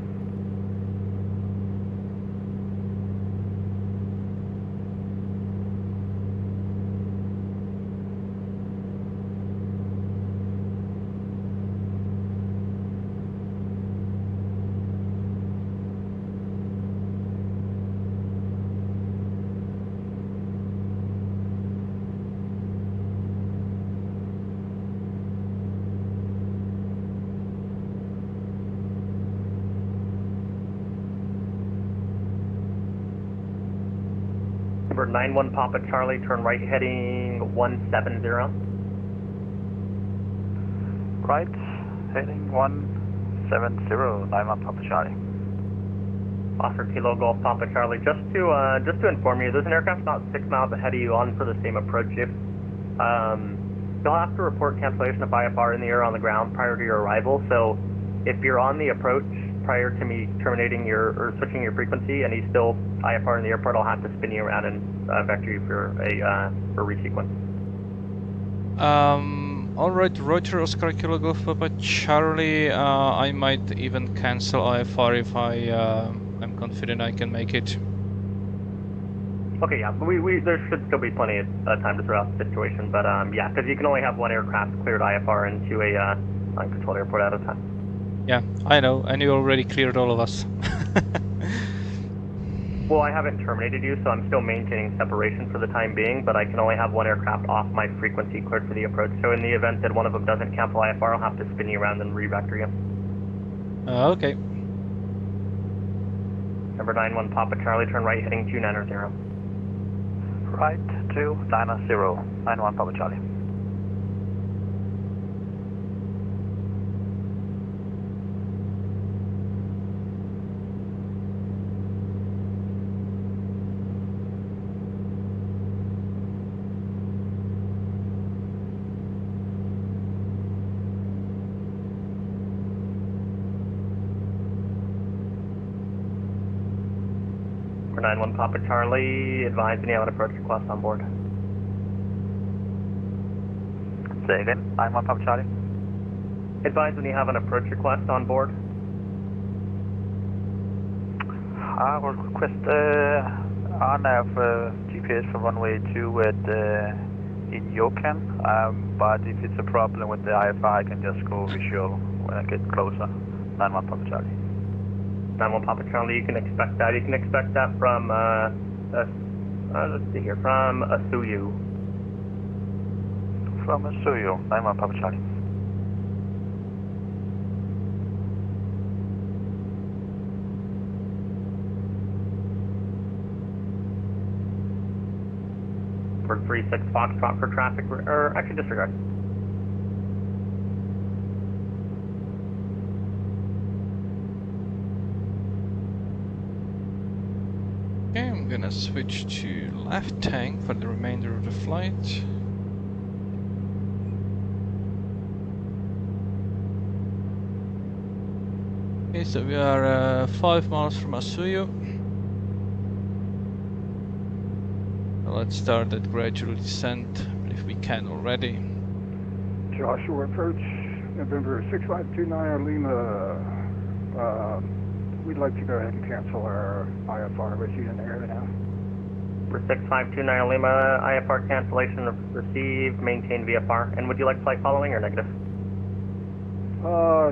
E: Number 91 Papa Charlie, turn right heading 170.
D: Right, heading 170, 91 Papa Charlie.
E: Oscar Kilo Golf Papa Charlie, just to inform you, there's an aircraft about 6 miles ahead of you on for the same approach. If you'll have to report cancellation of IFR in the air on the ground prior to your arrival. So if you're on the approach prior to me terminating or switching your frequency and he's still IFR in the airport, I'll have to spin you around and vector you for a resequence.
A: Alright, Roger, Oscar Kilo Golf Papa Charlie, I might even cancel IFR if I'm confident I can make it.
E: Okay, yeah, there should still be plenty of time to throw out the situation, but yeah, because you can only have one aircraft cleared IFR into a uncontrolled airport at a time.
A: Yeah, I know, and you already cleared all of us.
E: Well, I haven't terminated you, so I'm still maintaining separation for the time being, but I can only have one aircraft off my frequency cleared for the approach. So in the event that one of them doesn't cancel IFR, I'll have to spin you around and re-vector you.
A: Okay.
E: Number 91 Papa Charlie, turn right heading 290.
D: Right, 290, 91 Papa Charlie.
E: Number 91 Papa Charlie, advise when you have an approach request on board.
D: Say again, 91 Papa Charlie.
E: Advise when you have an approach request on board.
D: I will request RNAV GPS for runway 2 at Inyokern, but if it's a problem with the IFR, I can just go visual when I get closer. 91 Papa Charlie.
E: 91 Papa Charlie, you can expect that. You can expect that from, let's see here, from Asuyu.
D: From Suyu, 91 Papa Charlie.
E: For 36 Foxtrot for traffic, or actually disregard.
A: Okay, I'm gonna switch to left tank for the remainder of the flight. Okay, so we are 5 miles from Asuyu. Let's start that gradual descent, if we can already.
C: Joshua approach, November 6529 Lima. We'd like to go ahead and cancel our IFR with you in the air now.
E: For 6529 Lima, IFR cancellation received, maintain VFR. And would you like flight following or negative?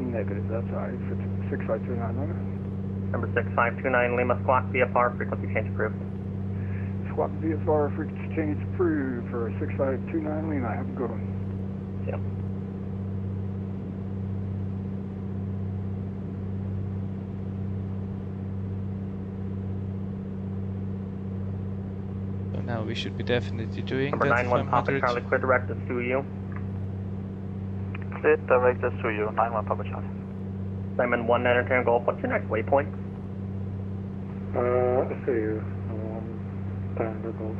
C: Negative, that's all right. 6529 Lima.
E: Number 6529 Lima, squawk VFR, frequency change approved.
C: Squawk VFR, frequency change approved for 6529 Lima. Have a good one.
E: Yeah.
A: So now we should be definitely doing
E: Number
A: that
E: 91 Papa
A: 500.
E: Charlie, clear direct to Suyu.
D: Clear direct to Suyu, 91 Papa Charlie.
E: Simon 1 Entertain Golf, what's your next waypoint?
B: SAU, Tango Golf.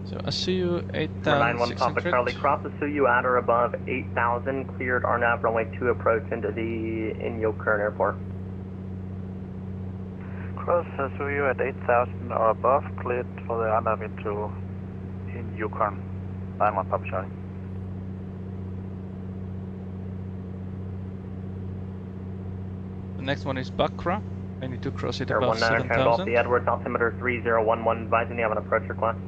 A: So Asuyu
E: Number 91 Papa
A: 8600.
E: Charlie, cross the Suyu at or above 8,000, cleared RNAV runway 2 approach into the Inyokern airport.
D: Cross Suyu at 8,000 or above, cleared for the RNAV into Inyokern, 91 Papa Charlie.
A: The next one is Bakra. I need to cross it
E: Air
A: above
E: 19 Golf,
A: 7000.
E: the Edwards altimeter 3011, advising you have an approach request.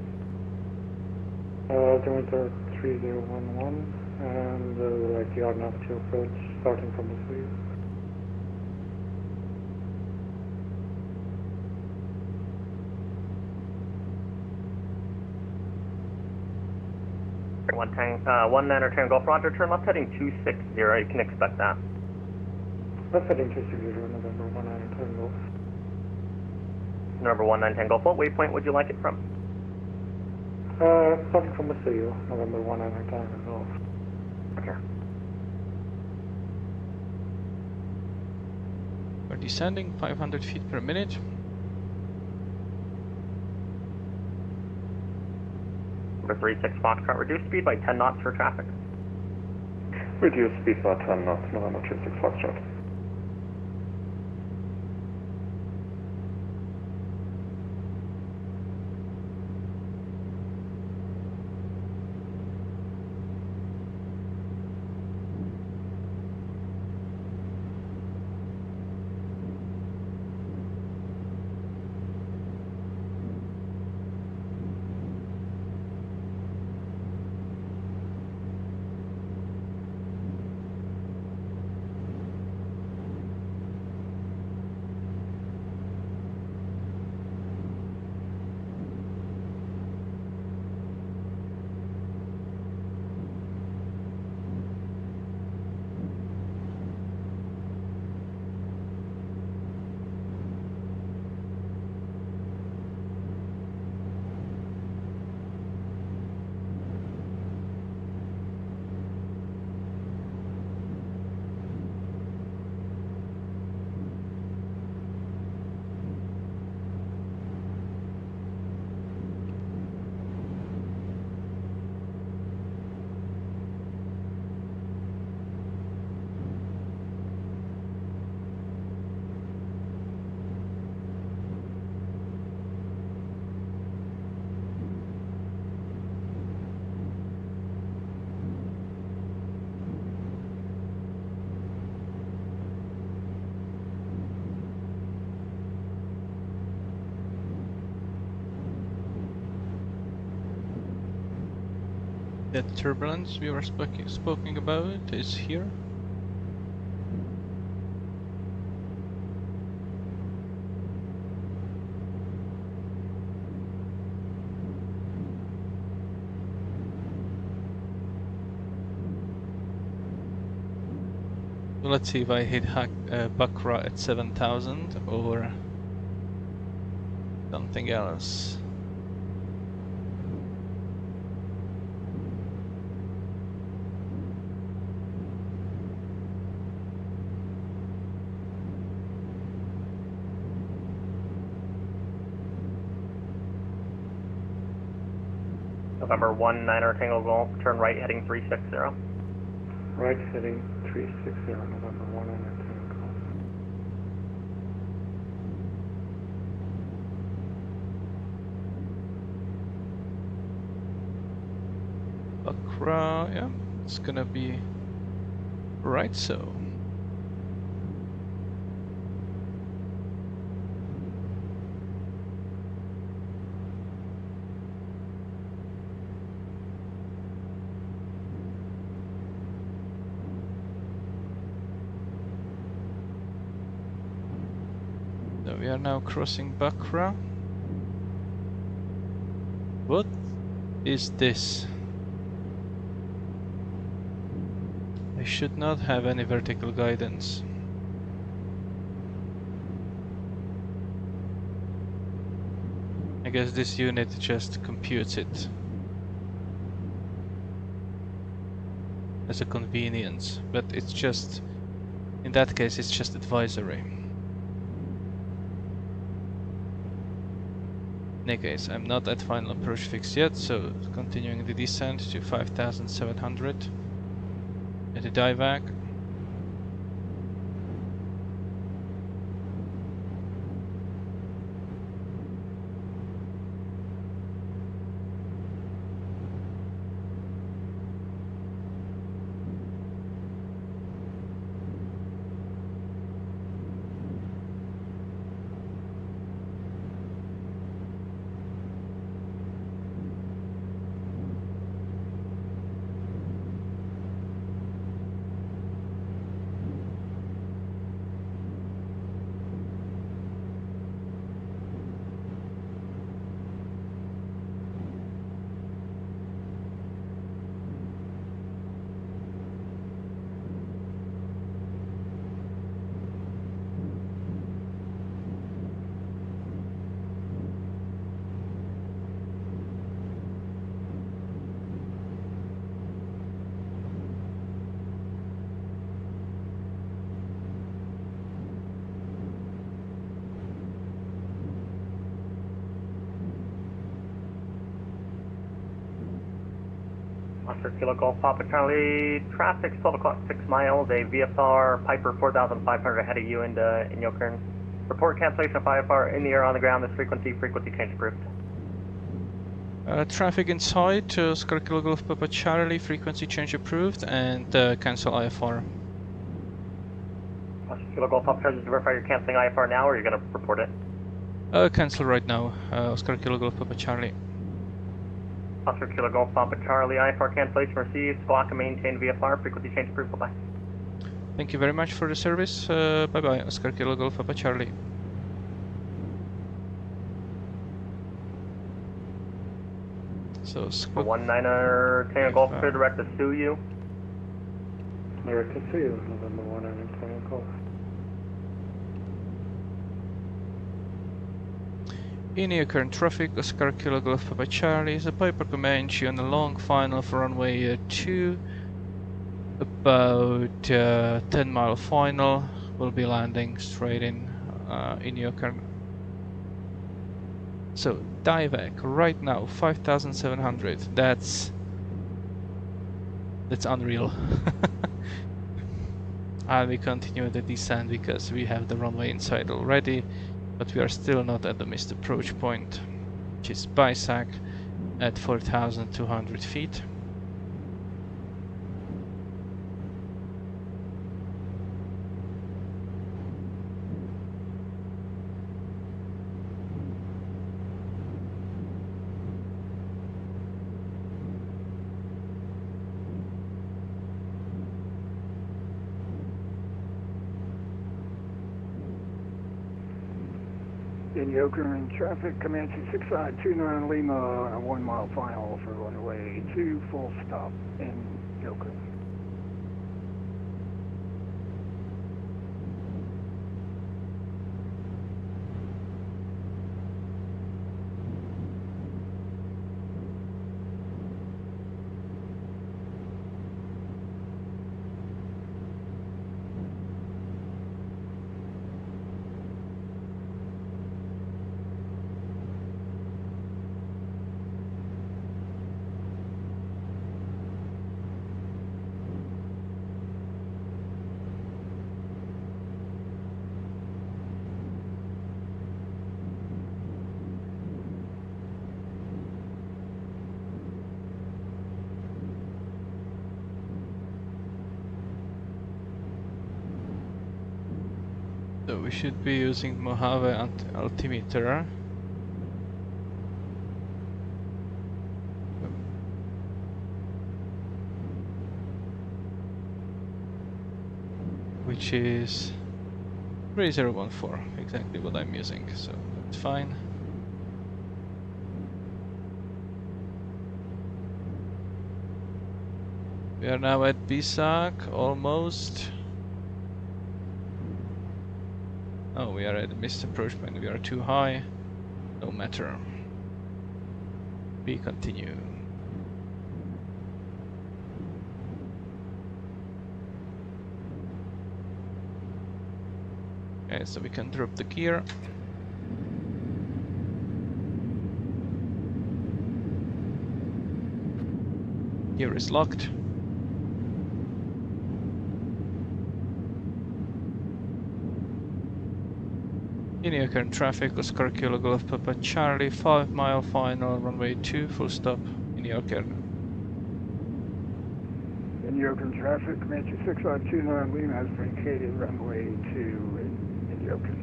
B: Altimeter 3011, and like the RNAV 2 approach, starting from the Suyu.
E: One Entertain Golf, roger, turn left heading 260, you can expect that.
B: Left heading 260, November 19 Golf.
E: Number 19 Golf, what waypoint would you like it from?
B: Starting from the Suyu, November 19 Golf.
E: Okay.
A: We're descending 500 feet per minute.
E: Number 36 Foxtrot, reduce speed by 10 knots for traffic.
B: Reduce speed by 10 knots, November 36 Foxtrot.
A: That turbulence we were speaking about is here. So let's see if I hit Bakra at 7,000 or something else.
E: November 19er Tango Golf, turn right heading 360.
B: Right heading 360, November 1 and
A: Bakra, yeah, it's gonna be right so. So we are now crossing Bakra. What is this? I should not have any vertical guidance. I guess this unit just computes it as a convenience, but it's just, in that case, it's just advisory. In any case, I'm not at final approach fix yet, so continuing the descent to 5,700 at the dievac.
E: Oscar Kilo Golf Papa Charlie, traffic 12 o'clock 6 miles, a VFR Piper 4500 ahead of you into Inyokern. Report cancellation of IFR in the air on the ground, this frequency change approved.
A: Traffic inside to Oscar Kilo Golf Papa Charlie, frequency change approved, and cancel IFR.
E: Oscar Kilo Golf Papa Charlie, just to verify you're canceling IFR now or you're going to report it?
A: Cancel right now, Oscar Kilo Golf Papa Charlie.
E: Oscar Kilo Golf Papa Charlie, IFR cancellation received, squawk and maintain VFR, frequency change approved, bye-bye.
A: Thank you very much for the service, bye-bye, Oscar Kilo Golf Papa Charlie. So,
E: 19er Tango Golf, clear direct to Suyu.
B: Clear to Suyu, November 1 and Tango Golf.
A: Inyokern traffic, Oscar Kilo Golf Papa Charlie is a Piper Comanche on a long final for runway 2. About 10-mile final. We'll be landing straight in Inyokern. So, dievac right now, 5,700. That's unreal. And we continue the descent because we have the runway inside already. But we are still not at the missed approach point, which is BISAC at 4,200 feet.
C: Inyokern traffic, Comanche 6529 Lima on a 1 mile final for runway 2, full stop in Inyokern.
A: So we should be using Mojave altimeter. Which is 3014, exactly what I'm using, so that's fine. We are now at BISAC, almost. Oh, we are at the missed approach point, we are too high. No matter. We continue. Okay, so we can drop the gear. Gear is locked. Inyokern traffic, Oscar Kilo Golf Papa Charlie, 5 mile final, runway 2, full stop, Inyokern.
C: Inyokern traffic, Comanche 6529 Lima has vacated runway 2 in Inyokern.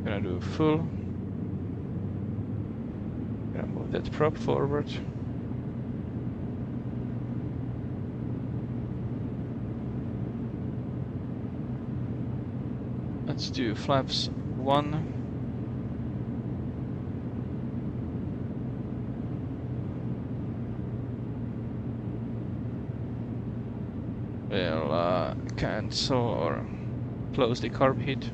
A: Gonna do full. Gonna move that prop forward. Let's do flaps 1. We'll cancel or close the cockpit.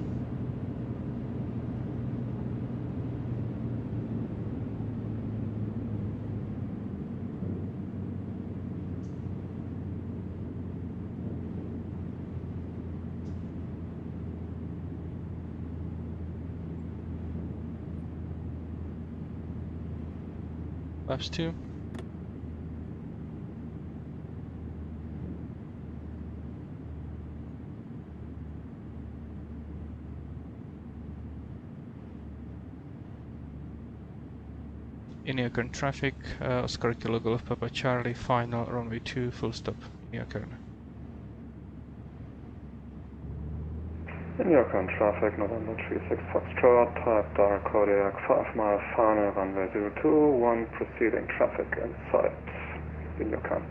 A: Flaps 2. Inyokern traffic, Oscar Kilo Golf Papa Charlie, final, runway 2, full stop, Inyokern.
B: Inyokern traffic, November 36 Foxtrot, type Dark Kodiak, 5 mile final, runway 02, 1 proceeding traffic in sight. Inyokern.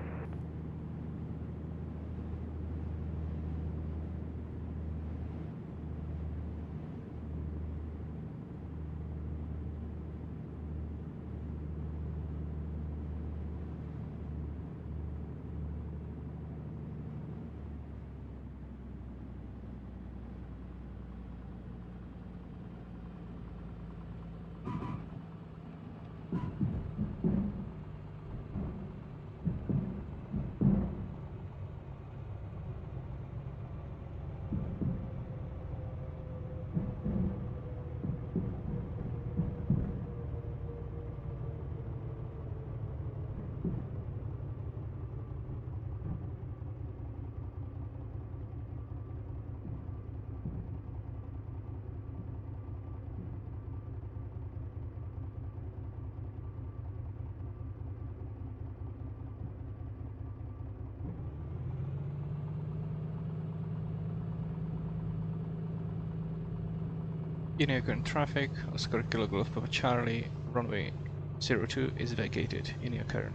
A: Inyokern traffic, Oscar Kilo Golf Papa Charlie, runway 02 is vacated, Inyokern.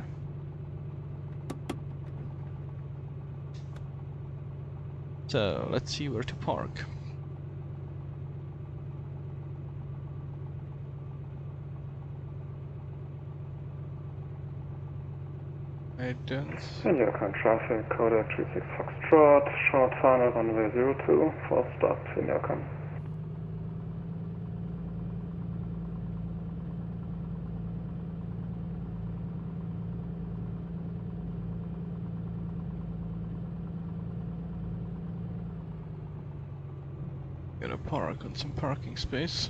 A: So let's see where to park. I don't.
B: Inyokern traffic, Kodak 36 Foxtrot, short final runway 02, full stop, Inyokern.
A: Gonna park on some parking space.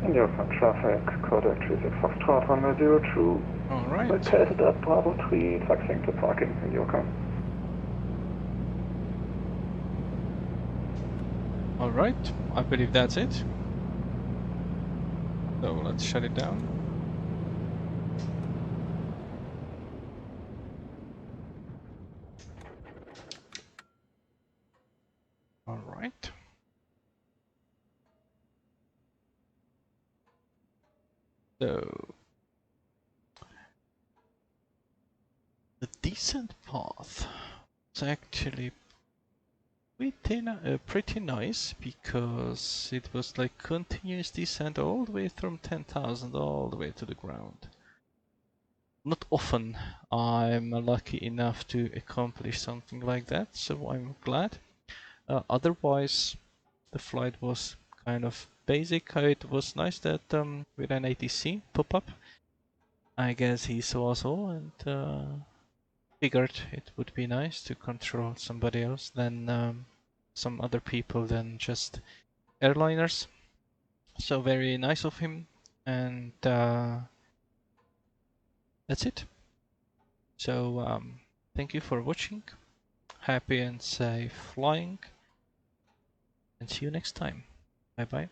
B: Inyokern traffic, Kodak 36 Foxtrot, runway 02.
A: Alright.
B: Located at Bravo 3, taxiing to parking, Inyokern.
A: Alright, I believe that's it. So let's shut it down. Alright. So the descent path is actually pretty nice, because it was like continuous descent all the way from 10,000 all the way to the ground. Not often I'm lucky enough to accomplish something like that, so I'm glad. Otherwise, the flight was kind of basic. It was nice that with an ATC pop-up, I guess he saw us all and figured it would be nice to control somebody else than some other people than just airliners. So very nice of him, and that's it. So thank you for watching. Happy and safe flying, and see you next time. Bye bye.